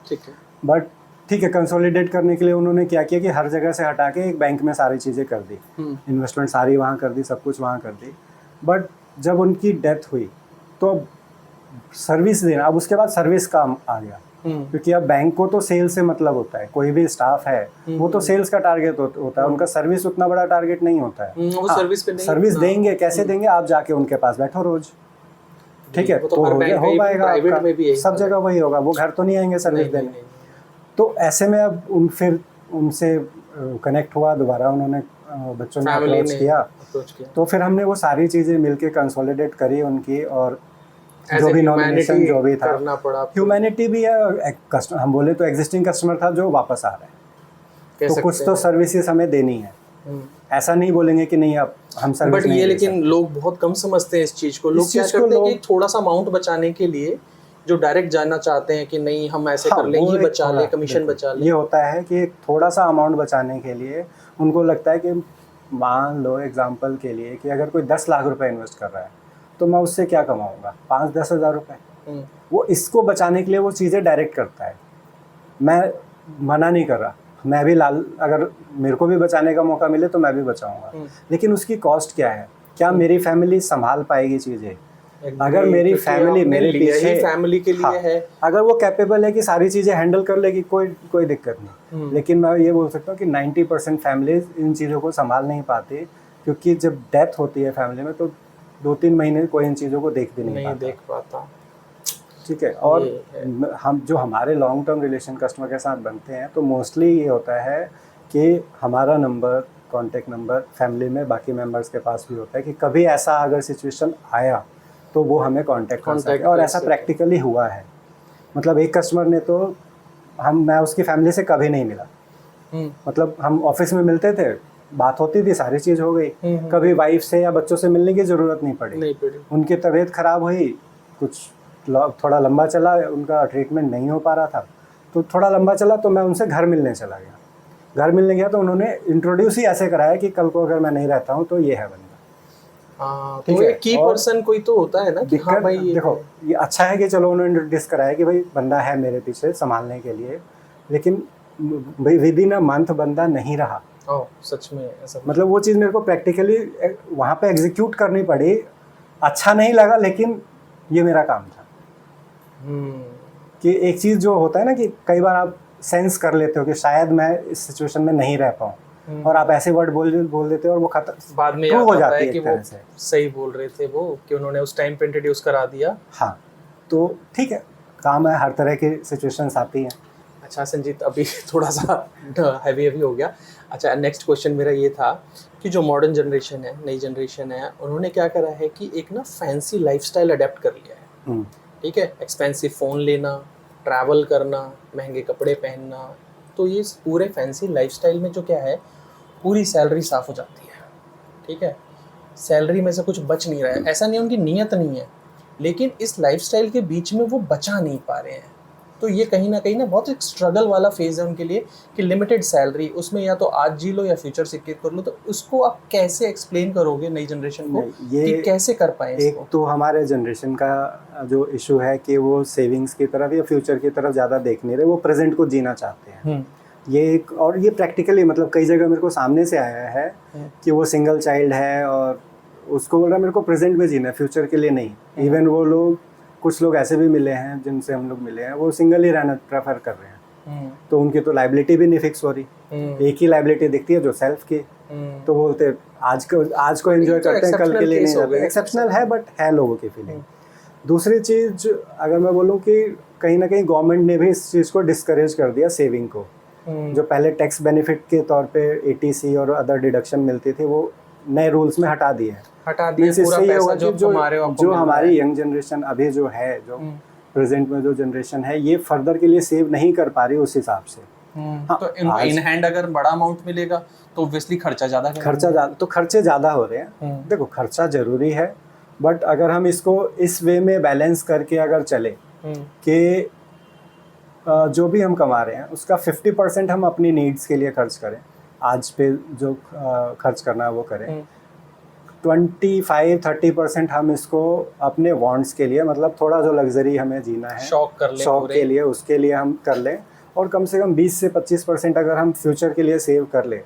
बट ठीक है, कंसोलिडेट करने के लिए उन्होंने क्या किया कि हर जगह से हटा के एक बैंक में सारी चीज़ें कर दी, इन्वेस्टमेंट सारी वहाँ कर दी, सब कुछ वहाँ कर दी। बट जब उनकी डेथ हुई तो सर्विस देना, अब उसके बाद सर्विस का आ गया, क्योंकि अब बैंक को तो सेल से मतलब होता है, कोई भी स्टाफ है वो तो सेल्स का टारगेट होता है, उनका सर्विस उतना बड़ा टारगेट नहीं होता है। वो सर्विस देंगे, कैसे देंगे, आप जाके उनके पास बैठो रोज, ठीक है, तो हो पाएगा, सब जगह वही होगा, वो घर तो नहीं आएंगे सर्विस देने। तो ऐसे में अब फिर उनसे कनेक्ट हुआ दोबारा, उन्होंने बच्चों ने अप्रोच किया, तो फिर हमने वो सारी चीज़ें मिलके कंसोलिडेट करी उनकी, और जो भी नॉमिनेशन जो भी था, ह्यूमैनिटी भी है, और हम बोले तो एग्जिस्टिंग कस्टमर था जो वापस आ रहा है, तो कुछ तो सर्विसेज हमें देनी है। ऐसा नहीं बोलेंगे कि नहीं अब हम सर्विस नहीं, लेकिन लोग बहुत कम समझते हैं इस चीज़ को। लोग क्या करते हैं कि थोड़ा सा अमाउंट बचाने के लिए जो डायरेक्ट जानना चाहते हैं कि नहीं हम ऐसे कर लें, ये बचा ले, कमीशन बचा ले। ये होता है कि थोड़ा सा अमाउंट बचाने के लिए उनको लगता है कि मान लो एग्जांपल के लिए कि अगर कोई 10 लाख रुपए इन्वेस्ट कर रहा है तो मैं उससे क्या कमाऊंगा, 5-10 हज़ार रुपये। वो इसको बचाने के लिए वो चीज़ें डायरेक्ट करता है। मैं मना नहीं कर रहा, मैं भी अगर मेरे को भी बचाने का मौका मिले तो मैं भी बचाऊंगा, लेकिन उसकी कॉस्ट क्या है, क्या मेरी फैमिली संभाल पाएगी चीज़ें? अगर मेरी फैमिली मेरे पीछे फैमिली के लिए है, अगर वो कैपेबल है कि सारी चीज़ें हैंडल कर लेगी, कोई दिक्कत नहीं। लेकिन मैं ये बोल सकता हूँ कि 90% फैमिलीज इन चीज़ों को संभाल नहीं पाती, क्योंकि जब डेथ होती है फैमिली में तो 2-3 महीने कोई इन चीज़ों को देख भी नहीं देख पाता। ठीक है। और हम जो हमारे लॉन्ग टर्म रिलेशन कस्टमर के साथ बनते हैं तो मोस्टली ये होता है कि हमारा नंबर, कॉन्टेक्ट नंबर फैमिली में बाकी मेंबर्स के पास भी होता है कि कभी ऐसा अगर सिचुएशन आया तो वो हमें कांटेक्ट कर सके। और ऐसा प्रैक्टिकली हुआ है। मतलब एक कस्टमर ने तो मैं उसकी फैमिली से कभी नहीं मिला, मतलब हम ऑफिस में मिलते थे, बात होती थी, सारी चीज़ हो गई, कभी वाइफ से या बच्चों से मिलने की ज़रूरत नहीं पड़ी। उनकी तबीयत ख़राब हुई, कुछ थोड़ा लंबा चला, उनका ट्रीटमेंट नहीं हो पा रहा था तो थोड़ा लंबा चला, तो मैं उनसे घर मिलने चला गया। घर मिलने गया तो उन्होंने इंट्रोड्यूस ही ऐसे कराया कि कल को अगर मैं नहीं रहता हूँ तो ये है बंदा। तो एक की पर्सन कोई तो होता है ना कि हाँ भाई देखो ये अच्छा है कि चलो उन्होंने इंट्रोड्यूस कराया कि भाई बंदा है मेरे पीछे संभालने के लिए, लेकिन भाई विद इन अ मंथ बंदा नहीं रहा। सच में ऐसा? मतलब वो चीज़ मेरे को प्रैक्टिकली वहाँ पे एग्जीक्यूट करनी पड़ी। अच्छा नहीं लगा, लेकिन ये मेरा काम था। कि एक चीज़ जो होता है ना कि कई बार आप सेंस कर लेते हो कि शायद मैं इस सिचुएशन में नहीं रह पाऊँ, और आप ऐसे वर्ड बोल देते हो और वो खत्म बाद में हो जाती है कि वो सही बोल रहे थे वो, कि उन्होंने उस टाइम पे इंट्रोड्यूस करा दिया। हाँ, तो ठीक है, काम है, हर तरह की सिचुएशंस आती हैं। अच्छा संजीत, अभी थोड़ा सा हैवी हो गया। अच्छा, नेक्स्ट क्वेश्चन मेरा ये था कि जो मॉडर्न जनरेशन है, नई जनरेशन है, उन्होंने क्या करा है कि एक ना फैंसी लाइफस्टाइल अडेप्ट कर लिया है। ठीक है, एक्सपेंसिव फ़ोन लेना, ट्रैवल करना, महंगे कपड़े पहनना, तो ये पूरे फैंसी लाइफस्टाइल में जो क्या है, पूरी सैलरी साफ़ हो जाती है। ठीक है, सैलरी में से कुछ बच नहीं रहा है। ऐसा नहीं उनकी नीयत नहीं है, लेकिन इस लाइफस्टाइल के बीच में वो बचा नहीं पा रहे हैं। तो ये कहीं ना बहुत एक स्ट्रगल वाला फेज़ है उनके लिए कि लिमिटेड सैलरी, उसमें या तो आज जी लो या फ्यूचर सिक्योर कर लो। तो उसको आप कैसे एक्सप्लेन करोगे नई जनरेशन को कि कैसे कर पाए इसको? एक तो हमारे जनरेशन का जो इशू है कि वो सेविंग्स की तरफ या फ्यूचर की तरफ ज़्यादा देख नहीं रहे, वो प्रेजेंट को जीना चाहते हैं। ये एक, और ये प्रैक्टिकली मतलब कई जगह मेरे को सामने से आया है कि वो सिंगल चाइल्ड है और उसको बोल रहा है मेरे को प्रेजेंट में जीना है, फ्यूचर के लिए नहीं। इवन वो लोग, कुछ लोग ऐसे भी मिले हैं जिनसे हम लोग मिले हैं, वो सिंगल ही रहना प्रेफर कर रहे हैं। तो उनकी तो लाइबिलिटी भी नहीं फिक्स हो रही, एक ही लाइबिलिटी दिखती है जो सेल्फ की। तो बोलते आज को एंजॉय करते हैं, कल के लिए नहीं रहते। एक्सेप्शनल है, बट है लोगों की फीलिंग। दूसरी चीज़ अगर मैं बोलूँ कि कहीं ना कहीं गवर्नमेंट ने भी इस चीज़ को डिस्करेज कर दिया, सेविंग को। जो पहले टैक्स बेनिफिट के तौर पे ATC और अदर डिडक्शन मिलती थी, वो नए रूल्स में हटा दिए। पूरा पैसा जो हमारी यंग जनरेशन अभी जो है, जो प्रेजेंट में जो जनरेशन है, ये फर्दर के लिए सेव नहीं कर पा रही उस हिसाब से। हाँ, तो इन हैंड अगर बड़ा अमाउंट मिलेगा तो ऑब्वियसली खर्चे ज़्यादा हो रहे हैं। देखो, खर्चा जरूरी है, बट अगर हम इसको इस वे में बैलेंस करके अगर चले कि जो भी हम कमा रहे हैं उसका 50% हम अपनी नीड्स के लिए खर्च करें, आज पे जो खर्च करना है वो करें, 25-30% हम इसको अपने वांट्स के लिए, मतलब थोड़ा जो लग्जरी हमें जीना है, शौक के लिए, उसके लिए हम कर लें, और कम से कम 20 से 25% अगर हम फ्यूचर के लिए सेव कर लें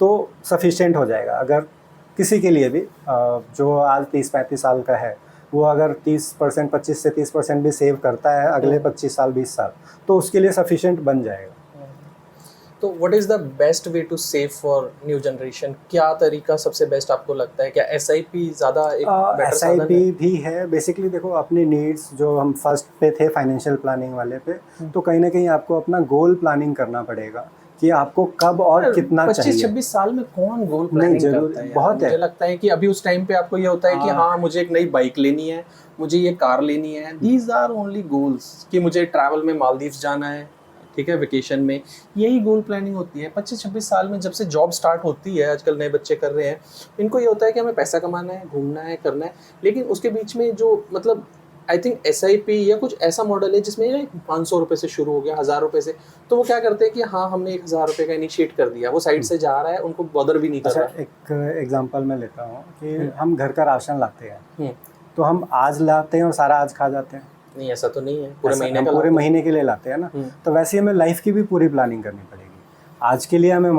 तो सफिशिएंट हो जाएगा। अगर किसी के लिए भी जो आज 30-35 साल का है, वो अगर 30%, 25 से 30% भी सेव करता है अगले 25 साल 20 साल, तो उसके लिए सफिशिएंट बन जाएगा। तो what is the best way to save for new generation? क्या तरीका सबसे बेस्ट आपको लगता है? क्या SIP ज़्यादा एक बेटर साधन है? SIP भी है। बेसिकली देखो, अपनी नीड्स जो हम फर्स्ट पे थे फाइनेंशियल प्लानिंग वाले पे, तो कहीं ना कहीं आपको अपना गोल प्लानिंग करना पड़ेगा कि आपको कब और कितना चाहिए। 25-26 साल में कौन गोल प्लानिंग करता है? बहुत मुझे लगता है कि अभी उस टाइम पे आपको ये होता है कि हाँ, मुझे एक नई बाइक लेनी है, मुझे ये कार लेनी है। दीज आर ओनली गोल्स कि मुझे ट्रैवल में मालदीव्स जाना है, ठीक है, वेकेशन में। यही गोल प्लानिंग होती है। 25-26 साल में जब से जॉब स्टार्ट होती है, आजकल नए बच्चे कर रहे हैं, इनको ये होता है कि हमें पैसा कमाना है, घूमना है, करना है। लेकिन उसके बीच में जो मतलब आई थिंक SIP या कुछ ऐसा मॉडल है जिसमें 500 रुपये से शुरू हो गया, 1000 रुपये से, तो वो क्या करते हैं कि हाँ हमने 1000 रुपये का इनिशिएट कर दिया, वो साइड से जा रहा है, उनको बॉदर भी नहीं कर अच्छा, रहा है। एक एग्जांपल मैं लेता हूँ कि हम घर का राशन लाते हैं, हम्म, तो हम आज लाते हैं और सारा आज खा जाते हैं। नहीं ऐसा तो नहीं है, पूरे ऐसा महीने हम का पूरे लाते हैं। महीने के लिए लाते हैं ना। हम्म, तो वैसे ही हमें लाइफ की भी पूरी प्लानिंग करनी पड़ेगी। आज के लिए हमें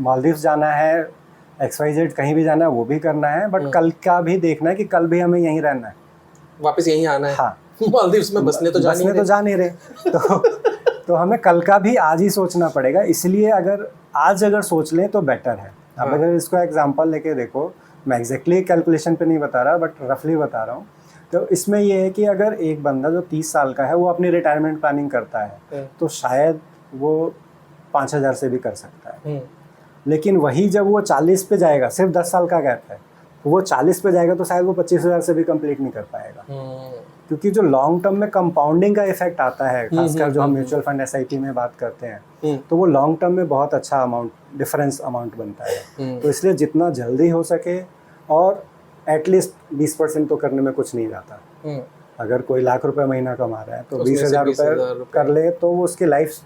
मालदीव्स जाना है, XYZ कहीं भी जाना है, वो भी करना है, बट कल का भी देखना है कि कल भी हमें यहीं रहना है, वापस यहीं आना है। हाँ, मालदीव्स में बसने तो जा नहीं रहे तो हमें कल का भी आज ही सोचना पड़ेगा। इसलिए अगर सोच लें तो बेटर है। अब हाँ। अगर इसको एग्जांपल लेके देखो, मैं एग्जैक्टली कैलकुलेशन पे नहीं बता रहा, बट रफली बता रहा हूँ, तो इसमें ये है कि अगर एक बंदा जो 30 साल का है वो अपनी रिटायरमेंट प्लानिंग करता है तो शायद वो 5000 से भी कर सकता है। लेकिन वही जब वो 40 पे जाएगा, सिर्फ 10 साल का गैप है, वो 40 पे जाएगा तो शायद वो 25,000 से भी कंप्लीट नहीं कर पाएगा। क्योंकि जो लॉन्ग टर्म में कंपाउंडिंग का इफेक्ट आता है, खासकर जो हम म्यूचुअल फंड SIP में बात करते हैं, तो वो लॉन्ग टर्म में बहुत अच्छा डिफरेंस अमाउंट बनता है। तो इसलिए जितना जल्दी हो सके, और एटलीस्ट 20% तो करने में कुछ नहीं जाता। अगर कोई लाख रुपए महीना कमा रहा है तो 20,000 रुपये कर ले तो वो उसकी लाइफ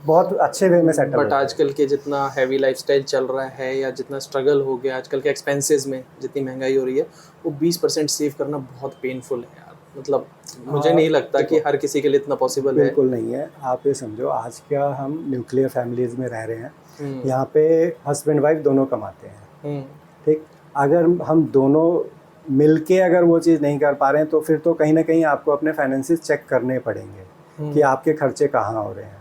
बहुत अच्छे वे में सेटल। बट आजकल के जितना हैवी लाइफस्टाइल चल रहा है या जितना स्ट्रगल हो गया आजकल के एक्सपेंसेस में, जितनी महंगाई हो रही है, वो 20% सेव करना बहुत पेनफुल है यार। मतलब मुझे नहीं लगता कि हर किसी के लिए इतना पॉसिबल है। बिल्कुल नहीं है। आप ये समझो, आज क्या हम न्यूक्लियर फैमिलीज में रह रहे हैं, यहाँ पे हस्बैंड वाइफ दोनों कमाते हैं, ठीक। अगर हम दोनों मिलके अगर वो चीज़ नहीं कर पा रहे हैं तो फिर तो कहीं ना कहीं आपको अपने फाइनेंसेस चेक करने पड़ेंगे कि आपके खर्चे कहाँ हो रहे हैं,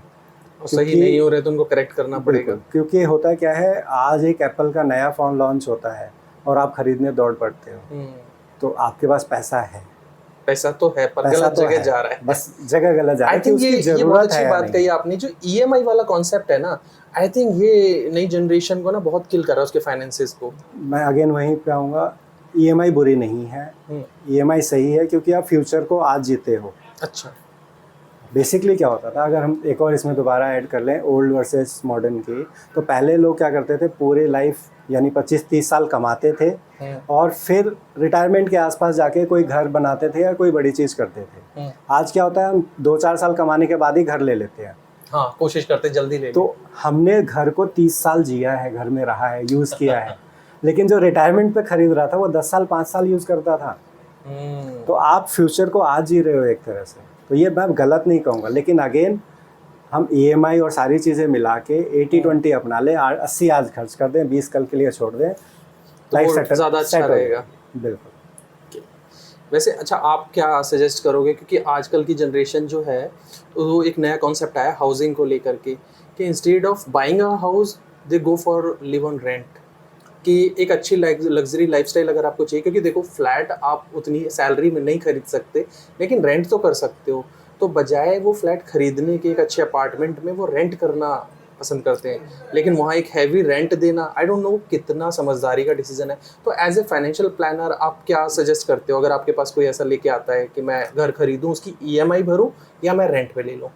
और सही नहीं हो रहे तो उनको करेक्ट करना पड़ेगा। क्योंकि होता क्या है, आज एक एप्पल का नया फ़ोन लॉन्च होता है और आप खरीदने दौड़ पड़ते हो, तो आपके पास पैसा है, पैसा तो है पर गलत जगह जा रहा है, बस जगह गलत जा रहा है। आई थिंक ये बहुत अच्छी बात कही आपने, जो EMI वाला कॉन्सेप्ट है ना, आई थिंक ये नई जनरेशन को ना बहुत किल कर रहा है उसके फाइनेंसेस को। मैं अगेन वहीं पे आऊँगा, EMI बुरी नहीं है, EMI सही है, क्योंकि आप फ्यूचर को आज जीते हो। अच्छा, बेसिकली क्या होता था, अगर हम एक और इसमें दोबारा ऐड कर लें ओल्ड वर्सेस मॉडर्न की, तो पहले लोग क्या करते थे, पूरे लाइफ यानी 25-30 साल कमाते थे और फिर रिटायरमेंट के आसपास जाके कोई घर बनाते थे या कोई बड़ी चीज़ करते थे। आज क्या होता है, हम 2-4 साल कमाने के बाद ही घर ले लेते हैं। हाँ, कोशिश करते जल्दी ले। तो हमने घर को 30 साल जिया है, घर में रहा है, यूज़ किया है, लेकिन जो रिटायरमेंट पे खरीद रहा था वो 10 साल 5 साल यूज़ करता था। तो आप फ्यूचर को आज जी रहे हो एक तरह से, तो ये मैं गलत नहीं कहूँगा। लेकिन अगेन हम EMI और सारी चीज़ें मिला के 80-20 अपना लें, 80 आज खर्च कर दें, 20 कल के लिए छोड़ दें, लाइफ सेटल ज़्यादा अच्छा रहेगा। बिल्कुल। वैसे अच्छा, आप क्या सजेस्ट करोगे, क्योंकि आजकल की जनरेशन जो है वो एक नया कॉन्सेप्ट आया हाउसिंग को लेकर के, कि instead of buying a house they go for live on rent, कि एक अच्छी लग्जरी लाइफस्टाइल अगर आपको चाहिए, क्योंकि देखो फ्लैट आप उतनी सैलरी में नहीं खरीद सकते, लेकिन रेंट तो कर सकते हो, तो बजाय वो फ्लैट खरीदने के एक अच्छे अपार्टमेंट में वो रेंट करना पसंद करते हैं, लेकिन वहाँ एक हैवी रेंट देना, आई डोंट नो कितना समझदारी का डिसीजन है। तो एज ए फाइनेंशियल प्लानर आप क्या सजेस्ट करते हो, अगर आपके पास कोई ऐसा लेके आता है कि मैं घर खरीदूँ, उसकी EMI भरूँ या मैं रेंट पे ले लूँ?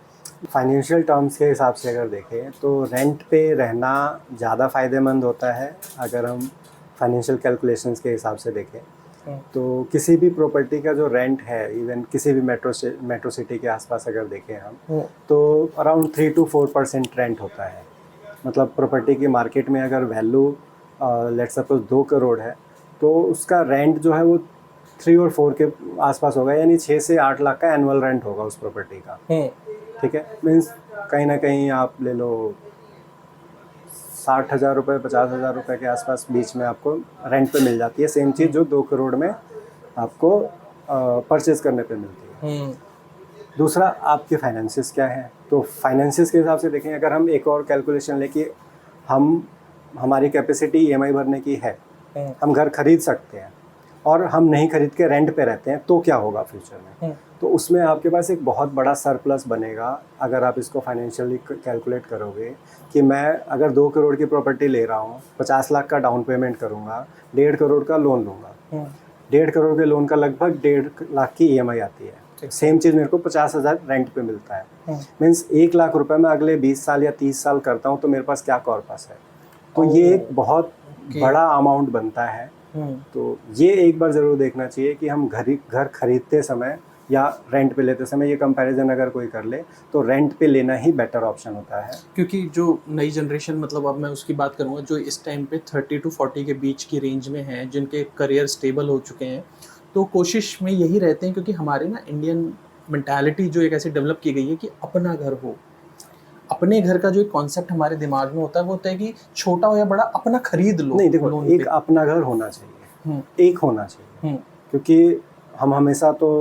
फाइनेंशियल टर्म्स के हिसाब से अगर देखें तो रेंट पे रहना ज़्यादा फ़ायदेमंद होता है। अगर हम फाइनेंशियल कैलकुलेशंस के हिसाब से देखें तो किसी भी प्रॉपर्टी का जो रेंट है, इवन किसी भी मेट्रो सिटी के आसपास अगर देखें हम, तो अराउंड 3 to 4% रेंट होता है। मतलब प्रॉपर्टी की मार्केट में अगर वैल्यू लेट्स सपोज 2 करोड़ है, तो उसका रेंट जो है वो 3 और 4 के आसपास होगा, यानी 6 से 8 लाख का एनुअल रेंट होगा उस प्रॉपर्टी का। ठीक है, मीन्स कहीं ना कहीं आप ले लो 60,000 रुपये 50,000 रुपये के आसपास बीच में आपको रेंट पे मिल जाती है, सेम चीज़ जो 2 करोड़ में आपको परचेज करने पे मिलती है। दूसरा, आपके फाइनेंसेस क्या है, तो फाइनेंसेस के हिसाब से देखें, अगर हम एक और कैलकुलेशन लें कि हमारी कैपेसिटी EMI भरने की है, हम घर खरीद सकते हैं और हम नहीं खरीद के रेंट पे रहते हैं, तो क्या होगा फ्यूचर में, तो उसमें आपके पास एक बहुत बड़ा सरप्लस बनेगा। अगर आप इसको फाइनेंशियली कैलकुलेट करोगे कि मैं अगर 2 करोड़ की प्रॉपर्टी ले रहा हूँ, 50 लाख का डाउन पेमेंट करूँगा, 1.5 करोड़ का लोन लूँगा, 1.5 करोड़ के लोन का लगभग 1.5 लाख की EMI आती है। सेम चीज़ मेरे को 50,000 रेंट पे मिलता है। मीन्स 1 लाख रुपए में अगले 20 साल या 30 साल करता हूँ, तो मेरे पास क्या कॉर्पस है। तो ये एक बहुत बड़ा अमाउंट बनता है तो ये एक बार ज़रूर देखना चाहिए कि हम घर खरीदते समय या रेंट पे लेते समय ये कंपैरिजन अगर कोई कर ले तो रेंट पे लेना ही बेटर ऑप्शन होता है। क्योंकि जो नई जनरेशन, मतलब अब मैं उसकी बात करूँगा जो इस टाइम पे 30 to 40 के बीच की रेंज में हैं, जिनके करियर स्टेबल हो चुके हैं, तो कोशिश में यही रहते हैं, क्योंकि हमारे ना इंडियन मेंटालिटी जो एक ऐसी डेवलप की गई है कि अपना घर हो, अपने घर का जो एक कॉन्सेप्ट हमारे दिमाग में होता है वो होता है कि छोटा हो या बड़ा अपना खरीद लो। नहीं देखो, एक अपना घर होना चाहिए, एक होना चाहिए, क्योंकि हम हमेशा तो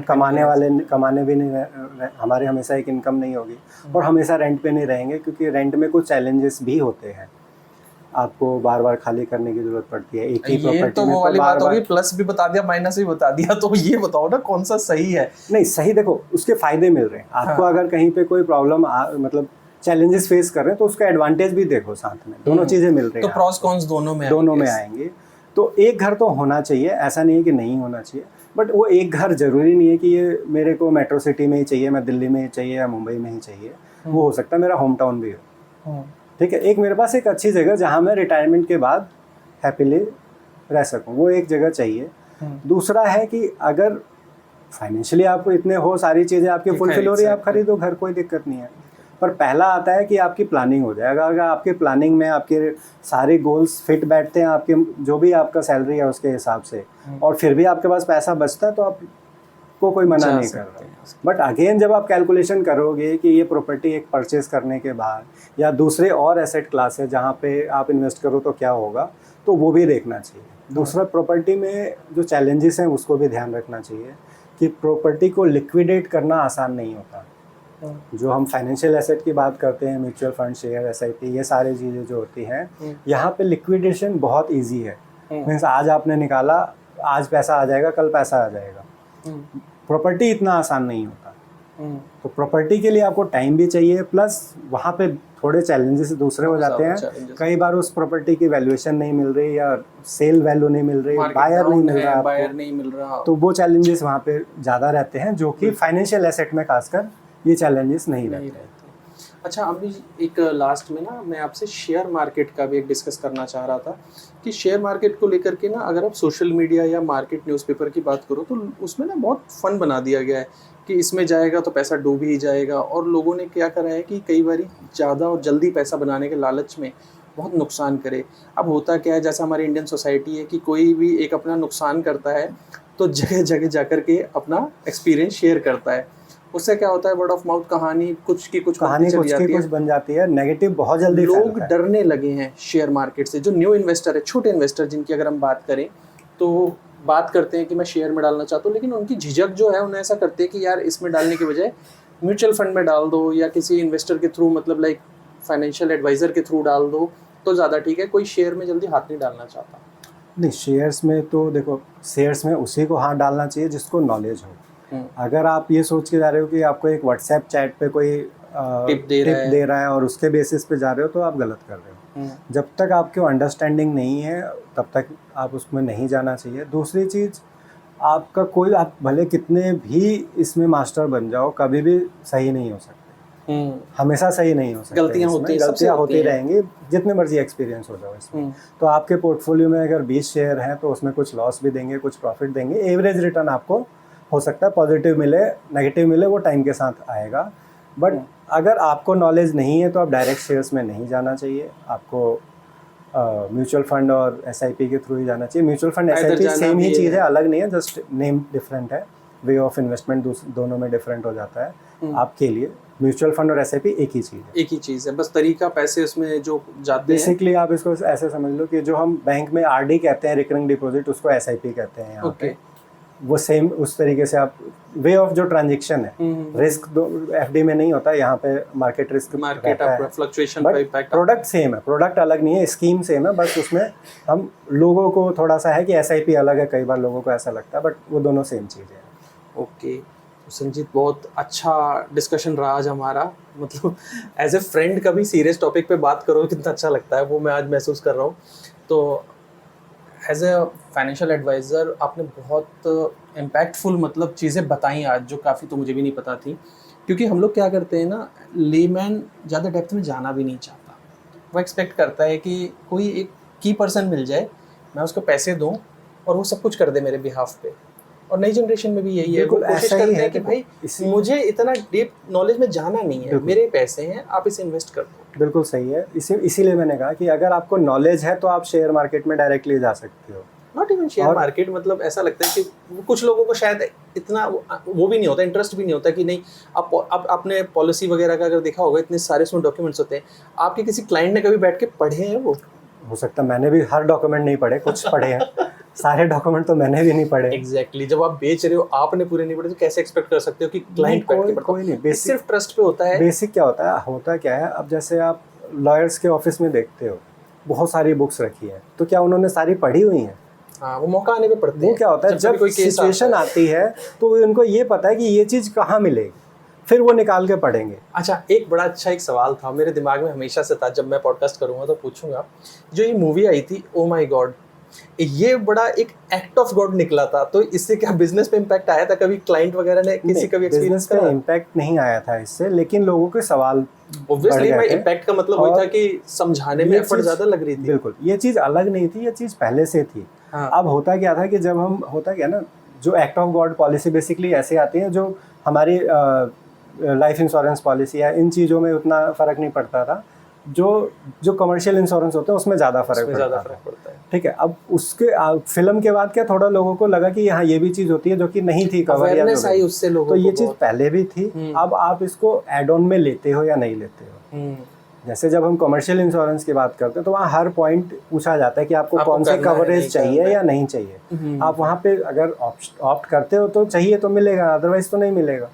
कमाने भी नहीं हमारे हमेशा एक इनकम नहीं होगी और हमेशा रेंट पे नहीं रहेंगे, क्योंकि रेंट में कुछ चैलेंजेस भी होते हैं, आपको बार बार खाली करने की जरूरत पड़ती है एक ही प्रॉपर्टी तो में। वो वाली बात होगी, प्लस भी बता दिया माइनस भी बता दिया, तो ये बताओ ना कौन सा सही है। नहीं सही, देखो उसके फायदे मिल रहे हैं आपको। अगर कहीं पे कोई प्रॉब्लम मतलब चैलेंजेस फेस कर रहे हैं तो उसका एडवांटेज भी देखो, साथ में दोनों चीजें मिल रही तो हैं, प्रॉस कॉन्स दोनों में आएंगे। तो एक घर तो होना चाहिए, ऐसा नहीं है कि नहीं होना चाहिए, बट वो एक घर जरूरी नहीं है कि ये मेरे को मेट्रो सिटी में ही चाहिए, मैं दिल्ली में ही चाहिए या मुंबई में ही चाहिए। वो हो सकता है मेरा होम टाउन भी हो, ठीक है। एक मेरे पास एक अच्छी जगह जहाँ मैं रिटायरमेंट के बाद हैप्पीली रह सकूँ, वो एक जगह चाहिए। दूसरा है कि अगर फाइनेंशियली आपको इतने हो, सारी चीज़ें आपकी फुलफिल हो रही है, आप खरीदो घर, कोई दिक्कत नहीं है। पर पहला आता है कि आपकी प्लानिंग हो जाएगा। अगर आपकी प्लानिंग में आपके सारे गोल्स फिट बैठते हैं, आपके जो भी आपका सैलरी है उसके हिसाब से, और फिर भी आपके पास पैसा बचता है, तो आपको कोई मना नहीं कर रहा। बट अगेन जब आप कैलकुलेशन करोगे कि ये प्रॉपर्टी एक परचेज करने के बाद या दूसरे और एसेट क्लास है जहाँ पे आप इन्वेस्ट करो तो क्या होगा, तो वो भी देखना चाहिए। दूसरा, प्रॉपर्टी में जो चैलेंजेस हैं उसको भी ध्यान रखना चाहिए कि प्रॉपर्टी को लिक्विडेट करना आसान नहीं होता। जो हम फाइनेंशियल एसेट की बात करते हैं, म्यूचुअल फंड, शेयर, एसआईपी, ये सारी चीज़ें जो होती हैं, यहाँ पे लिक्विडेशन बहुत इजी है। मीन्स आज आपने निकाला, आज पैसा आ जाएगा, कल पैसा आ जाएगा। प्रॉपर्टी इतना आसान नहीं होता। तो प्रॉपर्टी के लिए आपको टाइम भी चाहिए, प्लस वहाँ पे थोड़े चैलेंजेस दूसरे हो जाते हैं। कई बार उस प्रॉपर्टी की वैल्यूएशन नहीं मिल रही या सेल वैल्यू नहीं मिल रही, बायर नहीं मिल रहा, तो वो चैलेंजेस वहाँ पे ज़्यादा रहते हैं, जो कि फाइनेंशियल एसेट में खासकर ये चैलेंजेस नहीं रहते। अच्छा, अभी एक लास्ट में ना मैं आपसे शेयर मार्केट का भी एक डिस्कस करना चाह रहा था कि शेयर मार्केट को लेकर के ना अगर आप सोशल मीडिया या मार्केट न्यूज़पेपर की बात करो तो उसमें ना बहुत फन बना दिया गया है कि इसमें जाएगा तो पैसा डूब ही जाएगा, और लोगों ने क्या करा है कि कई बार ज़्यादा और जल्दी पैसा बनाने के लालच में बहुत नुकसान करे। अब होता क्या है, जैसा हमारी इंडियन सोसाइटी है कि कोई भी एक अपना नुकसान करता है तो जगह जगह जा कर के अपना एक्सपीरियंस शेयर करता है। उससे क्या होता है, वर्ड ऑफ माउथ कहानी कुछ बन जाती है, नेगेटिव बहुत जल्दी लोग डरने लगे हैं शेयर मार्केट से। जो न्यू इन्वेस्टर है, छोटे इन्वेस्टर जिनकी अगर हम बात करें तो बात करते हैं कि मैं शेयर में डालना चाहता हूँ, लेकिन उनकी झिझक जो है, उन्हें ऐसा करते हैं कि यार इसमें डालने के बजाय म्यूचुअल फंड में डाल दो या किसी इन्वेस्टर के थ्रू, मतलब लाइक फाइनेंशियल एडवाइज़र के थ्रू डाल दो तो ज़्यादा ठीक है। कोई शेयर में जल्दी हाथ नहीं डालना चाहता। नहीं, शेयर्स में तो देखो, शेयर्स में उसी को हाथ डालना चाहिए जिसको नॉलेज हो। अगर आप ये सोच के जा रहे हो कि आपको एक व्हाट्सएप चैट पे कोई टिप दे रहा है और उसके बेसिस पे जा रहे हो, तो आप गलत कर रहे हो। जब तक आपको अंडरस्टैंडिंग नहीं है तब तक आप उसमें नहीं जाना चाहिए। दूसरी चीज़, आपका कोई, आप भले कितने भी इसमें मास्टर बन जाओ, कभी भी सही नहीं हो सकते, हमेशा सही नहीं हो सकते। गलतियाँ होती रहेंगी, जितने मर्जी एक्सपीरियंस हो जाओ इसमें। तो आपके पोर्टफोलियो में अगर 20 शेयर हैं तो उसमें कुछ लॉस भी देंगे, कुछ प्रॉफिट देंगे। एवरेज रिटर्न आपको हो सकता है पॉजिटिव मिले, नेगेटिव मिले, वो टाइम के साथ आएगा। बट अगर आपको नॉलेज नहीं है तो आप डायरेक्ट शेयर्स में नहीं जाना चाहिए, आपको म्यूचुअल फंड और एसआईपी के थ्रू ही जाना चाहिए। म्यूचुअल फंड एसआईपी सेम ही चीज़ है, अलग नहीं है, जस्ट नेम डिफरेंट है, वे ऑफ इन्वेस्टमेंट दोनों में डिफरेंट हो जाता है। आपके लिए म्यूचुअल फंड और एसआईपी एक ही चीज़ है, बस तरीका पैसे उसमें जो जाते हैं। बेसिकली आप इसको ऐसे समझ लो कि जो हम बैंक में आरडी कहते हैं, रिकरिंग डिपॉजिट, उसको एसआईपी कहते हैं यहाँ पे। वो सेम उस तरीके से आप, वे ऑफ जो ट्रांजैक्शन है, रिस्क एफडी में नहीं होता, यहाँ पे मार्केट रिस्क, मार्केट फ्लक्चुएशन का इम्पैक्ट। प्रोडक्ट सेम है, प्रोडक्ट अलग नहीं है, स्कीम सेम है, बस उसमें हम लोगों को थोड़ा सा है कि एसआईपी अलग है, कई बार लोगों को ऐसा लगता है, बट वो दोनों सेम चीज़ है। ओके संजीत, बहुत अच्छा डिस्कशन रहा आज हमारा। मतलब एज ए फ्रेंड कभी सीरियस टॉपिक पे बात करो कितना अच्छा लगता है, वो मैं आज महसूस कर रहा हूँ। तो एज ए फाइनेंशियल एडवाइज़र आपने बहुत इम्पैक्टफुल मतलब चीज़ें बताई आज, जो काफ़ी तो मुझे भी नहीं पता थी। क्योंकि हम लोग क्या करते हैं ना, लेमैन ज़्यादा डेप्थ में जाना भी नहीं चाहता, वो एक्सपेक्ट करता है कि कोई एक की पर्सन मिल जाए मैं उसको पैसे दूं और वो सब कुछ कर दे मेरे बिहाफ पे। और नई जनरेशन में भी यही है, वो बिल्कुल कोशिश ऐसा ही करते है हैं कि भाई मुझे इतना डीप नॉलेज में जाना नहीं है, मेरे पैसे हैं, आप इसे इन्वेस्ट कर दो। बिल्कुल सही है। इसीलिए मैंने कहा कि अगर आपको नॉलेज है तो आप शेयर मार्केट में डायरेक्टली जा सकते हो। नॉट इवन शेयर मार्केट, मतलब ऐसा लगता है कि कुछ लोगों को शायद इतना वो भी नहीं होता, इंटरेस्ट भी नहीं होता कि नहीं आप आपने पॉलिसी वगैरह का अगर देखा होगा, इतने सारे उसमें डॉक्यूमेंट्स होते हैं, आपके किसी क्लाइंट ने कभी बैठ के पढ़े हैं वो? हो सकता है, मैंने भी हर डॉक्यूमेंट नहीं पढ़े, कुछ पढ़े हैं सारे डॉक्यूमेंट तो मैंने भी नहीं पढ़े। एग्जैक्टली जब आप बेच रहे हो आपने पूरे नहीं पढ़े तो कैसे एक्सपेक्ट कर सकते हो कि क्लाइंट बैठ के कोई नहीं, बेसिक सिर्फ ट्रस्ट पे होता है। बेसिक क्या होता क्या है, अब जैसे आप लॉयर्स के ऑफिस में देखते हो बहुत सारी बुक्स रखी है, तो क्या उन्होंने सारी पढ़ी हुई हैं? हाँ, वो मौका आने पे पढ़ते हैं। वो क्या होता है, जब कोई सिचुएशन आती है तो उनको ये पता है कि ये चीज़ कहाँ मिलेगी, फिर वो निकाल के पढ़ेंगे। अच्छा, एक बड़ा अच्छा एक सवाल था मेरे दिमाग में हमेशा से था, जब मैं पॉडकास्ट करूंगा तो पूछूंगा, जो ये मूवी आई थी ओ माय गॉड, ये बड़ा एक एक्ट ऑफ गॉड निकला था, तो इससे क्या बिजनेस पे इम्पैक्ट आया था? कभी क्लाइंट वगैरह ने किसी कभी बिजनेस पे इम्पैक्ट नहीं आया था इससे, लेकिन लोगों के सवाल ऑब्वियसली भाई इम्पैक्ट का मतलब वही था कि समझाने में एफर्ट ज्यादा लग रही थी। बिल्कुल, ये चीज़ अलग नहीं थी, ये चीज़ पहले से थी। हाँ। अब होता क्या था कि जब हम होता क्या ना, जो act of God policy basically ऐसे आती है, जो हमारी लाइफ इंश्योरेंस पॉलिसी है, इन चीज़ों में उतना फ़र्क नहीं पड़ता था, जो कमर्शियल इंश्योरेंस होते हैं उसमें ज़्यादा फर्क पड़ता है। ठीक है, अब उसके फिल्म के बाद क्या थोड़ा लोगों को लगा कि हाँ ये भी चीज़ होती है जो कि नहीं थी कवर या उससे लोगों तो ये चीज़ पहले भी थी। अब आप इसको एड ऑन में लेते हो या नहीं लेते हो। जैसे जब हम कमर्शियल इंश्योरेंस की बात करते हैं तो वहाँ हर पॉइंट पूछा जाता है कि आपको कौन से कवरेज चाहिए या नहीं चाहिए। आप वहाँ पे अगर ऑप्ट करते हो तो चाहिए तो मिलेगा, अदरवाइज तो नहीं मिलेगा।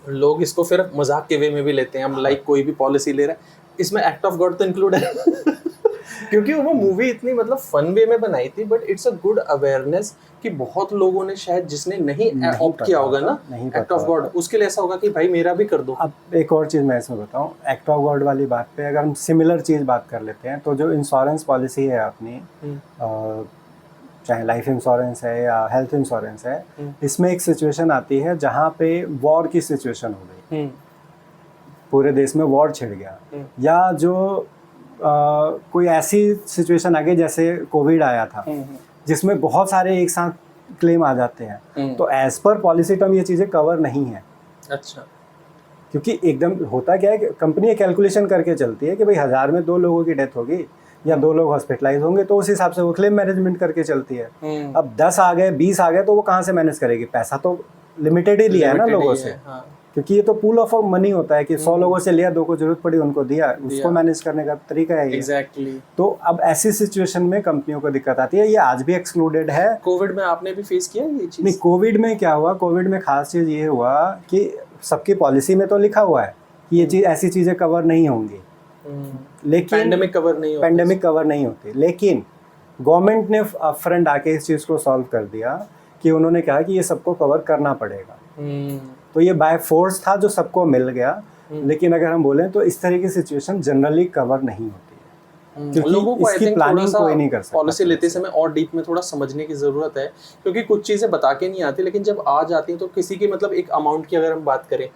लोग इसको फिर मजाक के वे में भी लेते हैं, हम लाइक कोई भी पॉलिसी ले रहा है इसमें एक्ट ऑफ गॉड तो इंक्लूड है क्योंकि वो मूवी इतनी मतलब फन वे में बनाई थी, but it's a good awareness कि बहुत लोगों ने शायद जिसने नहीं ऑप्ट किया होगा ना एक्ट ऑफ गॉड, उसके लिए ऐसा होगा कि भाई मेरा भी कर दो। अब एक और चीज़ मैं इसमें बताऊं, एक्ट ऑफ गॉड वाली बात पे अगर हम सिमिलर चीज़ बात कर लेते हैं, तो जो इंश्योरेंस पॉलिसी है अपनी, चाहे लाइफ इंश्योरेंस है या हेल्थ इंश्योरेंस है, इसमें एक सिचुएशन आती है जहाँ पे वॉर की सिचुएशन हो गई, पूरे देश में वॉर छिड़ गया, या जो कोई ऐसी सिचुएशन आ गई जैसे कोविड आया था जिसमें बहुत सारे एक साथ क्लेम आ जाते हैं, तो एज पर पॉलिसी टर्म ये चीज़ें कवर नहीं है। अच्छा, क्योंकि एकदम होता क्या है कि कंपनी कैलकुलेशन करके चलती है कि भाई 1000 में 2 लोगों की डेथ होगी या 2 लोग हॉस्पिटलाइज होंगे, तो उस हिसाब से वो क्लेम मैनेजमेंट करके चलती है। अब 10 आ गए 20 आ गए तो वो कहाँ से मैनेज करेगी? पैसा तो लिमिटेड ही लिया है ना लोगों से। हाँ। क्योंकि ये तो पूल ऑफ मनी होता है कि 100 लोगों से लिया, 2 को जरूरत पड़ी उनको दिया, उसको मैनेज करने का तरीका है एग्जैक्टली। तो अब ऐसी सिचुएशन में कंपनियों को दिक्कत आती है, ये आज भी एक्सक्लूडेड है। कोविड में आपने भी फेस किया ये चीज? नहीं, कोविड में क्या हुआ, कोविड में खास चीज़ ये हुआ कि सबकी पॉलिसी में तो लिखा हुआ है कि ये चीज़ ऐसी चीज़ें कवर नहीं होंगी, लेकिन पैंडेमिक कवर नहीं होती, लेकिन गवर्नमेंट ने अपफ्रंट आके इस चीज़ को सॉल्व कर दिया कि उन्होंने कहा कि ये सबको कवर करना पड़ेगा। तो ये बाय फोर्स था जो सबको मिल गया, लेकिन अगर हम बोलें तो इस तरह की सिचुएशन जनरली कवर नहीं होती है, क्योंकि लोगों को इसकी प्लानिंग कोई नहीं कर सकता। पॉलिसी लेते समय और डीप में थोड़ा समझने की ज़रूरत है, क्योंकि कुछ चीज़ें बता के नहीं आती, लेकिन जब आ जाती हैं तो किसी की मतलब एक अमाउंट की अगर हम बात करें,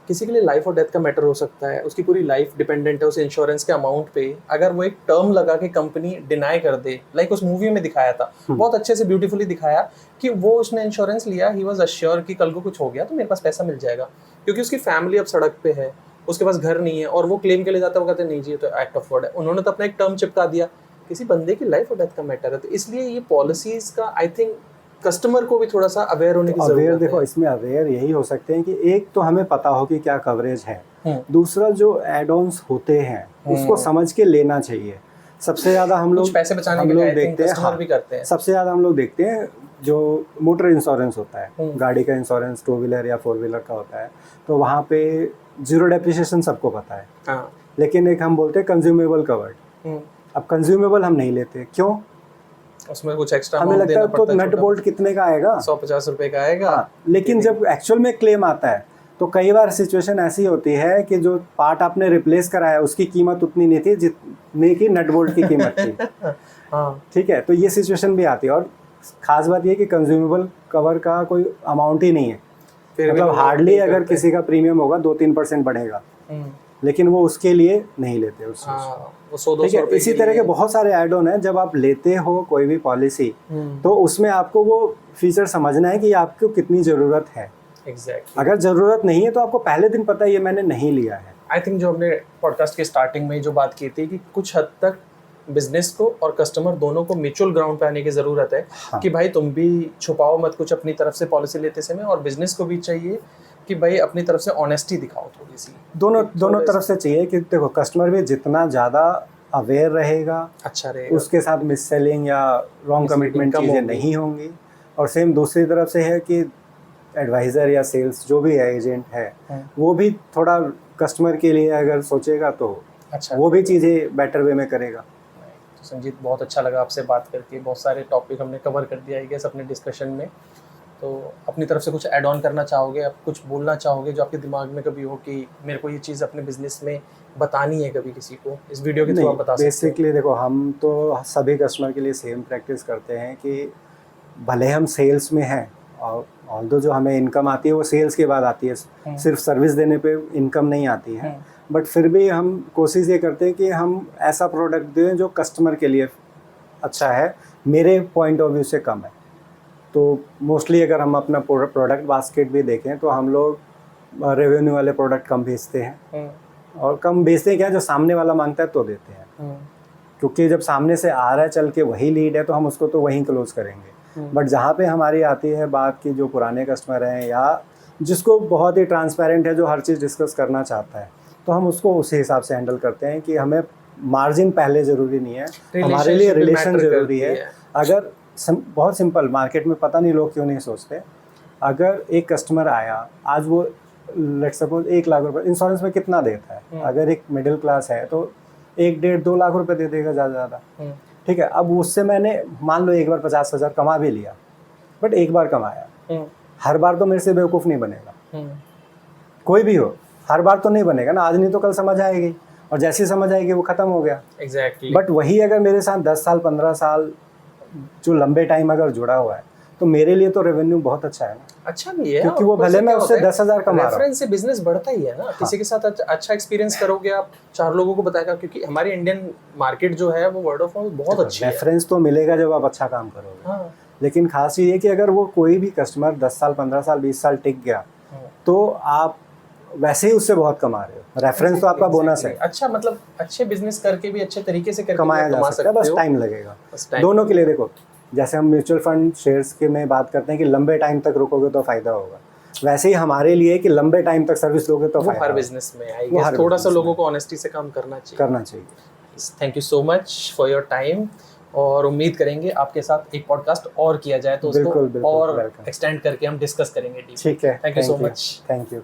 किसी के लिए लाइफ और डेथ का मैटर हो सकता है, उसकी पूरी लाइफ डिपेंडेंट है उस इंश्योरेंस के अमाउंट पे, अगर वो एक टर्म लगा के कंपनी डिनाई कर दे, लाइक उस मूवी में दिखाया था, बहुत अच्छे से ब्यूटीफुली दिखाया कि वो उसने इंश्योरेंस लिया, ही वाज अश्योर कि कल को कुछ हो गया तो मेरे पास पैसा मिल जाएगा, क्योंकि उसकी फैमिली अब सड़क पे है, उसके पास घर नहीं है, और वो क्लेम के लिए जाता है, वो कहते हैं नहीं जी ये तो एक्ट ऑफ गॉड है, उन्होंने तो अपना एक टर्म चिपका दिया, किसी बंदे की लाइफ और डेथ का मैटर है। तो इसलिए ये पॉलिसीज का आई थिंक कस्टमर को भी थोड़ा सा अवेयर होने की जरूरत है। देखो, इसमें अवेयर यही हो सकते हैं कि एक तो हमें पता हो कि क्या कवरेज है, दूसरा जो एड ऑन्स होते हैं उसको समझ के लेना चाहिए। सबसे ज्यादा हम लोग पैसे बचाने के लिए देखते हैं, कस्टमर भी करते हैं। सबसे ज्यादा हम लोग देखते हैं जो मोटर इंश्योरेंस होता है, गाड़ी का इंश्योरेंस 2 व्हीलर या 4 व्हीलर का होता है, तो वहाँ पे जीरो डेप्रिसिएशन सबको पता है, लेकिन एक हम बोलते हैं कंज्यूमेबल कवर्ड। अब कंज्यूमेबल हम नहीं लेते, क्यों? उसमें कुछ एक्स्ट्रा हमें लगता है तो नट बोल्ट कितने का आएगा, 150 रुपए का आएगा। लेकिन जब एक्चुअल में क्लेम आता है तो कई बार सिचुएशन ऐसी होती है कि जो पार्ट आपने रिप्लेस कराया उसकी कीमत उतनी नहीं थी जितनी की नट बोल्ट की कीमत थी। ठीक है, तो ये सिचुएशन भी आती है। और खास बात ये कि कंज्यूमेबल कवर का कोई अमाउंट ही नहीं है, मतलब हार्डली अगर किसी का प्रीमियम होगा 2-3% बढ़ेगा, लेकिन वो उसके लिए नहीं लेते उस चीज। वो 100-200 ठीक है, रुपए इसी तरह के बहुत सारे ऐड ऑन है। जब आप लेते हो कोई भी पॉलिसी तो उसमें आपको वो फीचर समझना है कि आपको कितनी ज़रूरत है। एग्जैक्टली। अगर ज़रूरत नहीं है तो आपको पहले दिन पता है ये मैंने नहीं लिया है। आई थिंक जो हमने पॉडकास्ट के स्टार्टिंग में जो बात की थी कि कुछ हद तक बिजनेस को और कस्टमर दोनों को म्यूचुअल ग्राउंड पे आने की ज़रूरत है। हाँ। कि भाई तुम भी छुपाओ मत कुछ अपनी तरफ से पॉलिसी लेते समय, और बिजनेस को भी चाहिए कि भाई अपनी तरफ से ऑनेस्टी दिखाओ थोड़ी सी। दोनों तरफ से चाहिए कि देखो कस्टमर भी जितना ज़्यादा अवेयर रहेगा अच्छा रहेगा, उसके साथ मिस सेलिंग या रॉन्ग कमिटमेंट कम चीज़ें होगी। नहीं होंगी। और सेम दूसरी तरफ से है कि एडवाइज़र या सेल्स जो भी है, एजेंट है, वो भी थोड़ा कस्टमर के लिए अगर सोचेगा तो अच्छा वो भी चीज़ें बेटर वे में करेगा। तो संजीत, बहुत अच्छा लगा आपसे बात करके। बहुत सारे टॉपिक हमने कवर कर दिया है अपने डिस्कशन में। तो अपनी तरफ से कुछ ऐड ऑन करना चाहोगे, आप कुछ बोलना चाहोगे जो आपके दिमाग में कभी हो कि मेरे को ये चीज़ अपने बिजनेस में बतानी है कभी किसी को, इस वीडियो के थ्रू आप बता सकते हो? बेसिकली देखो हम तो सभी कस्टमर के लिए सेम प्रैक्टिस करते हैं कि भले हम सेल्स में हैं और ऑल्दो जो हमें इनकम आती है वो सेल्स के बाद आती है, सिर्फ सर्विस देने पे इनकम नहीं आती है, बट फिर भी हम कोशिश ये करते हैं कि हम ऐसा प्रोडक्ट दें जो कस्टमर के लिए अच्छा है, मेरे पॉइंट ऑफ व्यू से कम है। तो मोस्टली अगर हम अपना प्रोडक्ट बास्केट भी देखें तो हम लोग रेवेन्यू वाले प्रोडक्ट कम बेचते हैं, और कम बेचते हैं क्या, जो सामने वाला मांगता है तो देते हैं, क्योंकि जब सामने से आ रहा है चल के वही लीड है तो हम उसको तो वहीं क्लोज करेंगे। बट जहाँ पे हमारी आती है बात की जो पुराने कस्टमर हैं या जिसको बहुत ही ट्रांसपेरेंट है, जो हर चीज़ डिस्कस करना चाहता है, तो हम उसको उसी हिसाब से हैंडल करते हैं कि हमें मार्जिन पहले ज़रूरी नहीं है, हमारे लिए रिलेशन ज़रूरी है। अगर बहुत सिंपल, मार्केट में पता नहीं लोग क्यों नहीं सोचते, अगर एक कस्टमर आया आज वो लेट्स सपोज 1 लाख रुपए इंश्योरेंस में कितना देता है, अगर एक मिडिल क्लास है तो 1-1.5-2 लाख रुपए दे देगा ज़्यादा। ठीक है, अब उससे मैंने मान लो एक बार 50,000 कमा भी लिया, बट एक बार कमाया, हर बार तो मेरे से बेवकूफ़ नहीं बनेगा, कोई भी हो, हर बार तो नहीं बनेगा ना, आज नहीं तो कल समझ आएगी, और जैसी समझ आएगी वो ख़त्म हो गया। एग्जैक्टली। बट वही अगर मेरे साथ 10 साल 15 साल जो लंबे टाइम अगर जुड़ा हुआ है तो मेरे लिए तो रेवेन्यू बहुत अच्छा है ना। अच्छा भी है, क्योंकि वो भले मैं उससे 10,000 कमा रहा हूं, रेफरेंस से बिजनेस बढ़ता ही है ना। किसी के साथ अच्छा एक्सपीरियंस करोगे आप, 4 लोगों को बताएगा, क्योंकि हमारी इंडियन मार्केट जो है वो वर्ड ऑफ माउथ बहुत अच्छी है। रेफरेंस तो मिलेगा जब आप अच्छा काम करोगे, लेकिन खास चीज़ ये कि अगर वो कोई भी कस्टमर 10 साल 15 साल 20 साल टिक गया तो आप वैसे ही उससे बहुत कमा रहे हो। रेफरेंस तो आपका बोनस है। अच्छा, मतलब अच्छे बिजनेस करके भी अच्छे तरीके से करके कमाया जा सकता है, बस टाइम लगेगा दोनों के लिए। देखो जैसे हम म्यूचुअल फंड शेयर्स के में बात करते हैं कि लंबे टाइम तक रुकोगे तो फायदा होगा, वैसे ही हमारे लिए कि लंबे टाइम तक सर्विस दोगे तो फायदा। हर बिजनेस में आई गेस थोड़ा सा लोगों को ऑनेस्टी से काम करना चाहिए। Thank you so much for your time, और उम्मीद करेंगे आपके साथ एक पॉडकास्ट और किया जाए तो उसको और एक्सटेंड करके हम डिस्कस करेंगे। ठीक है, thank you so much. Thank you.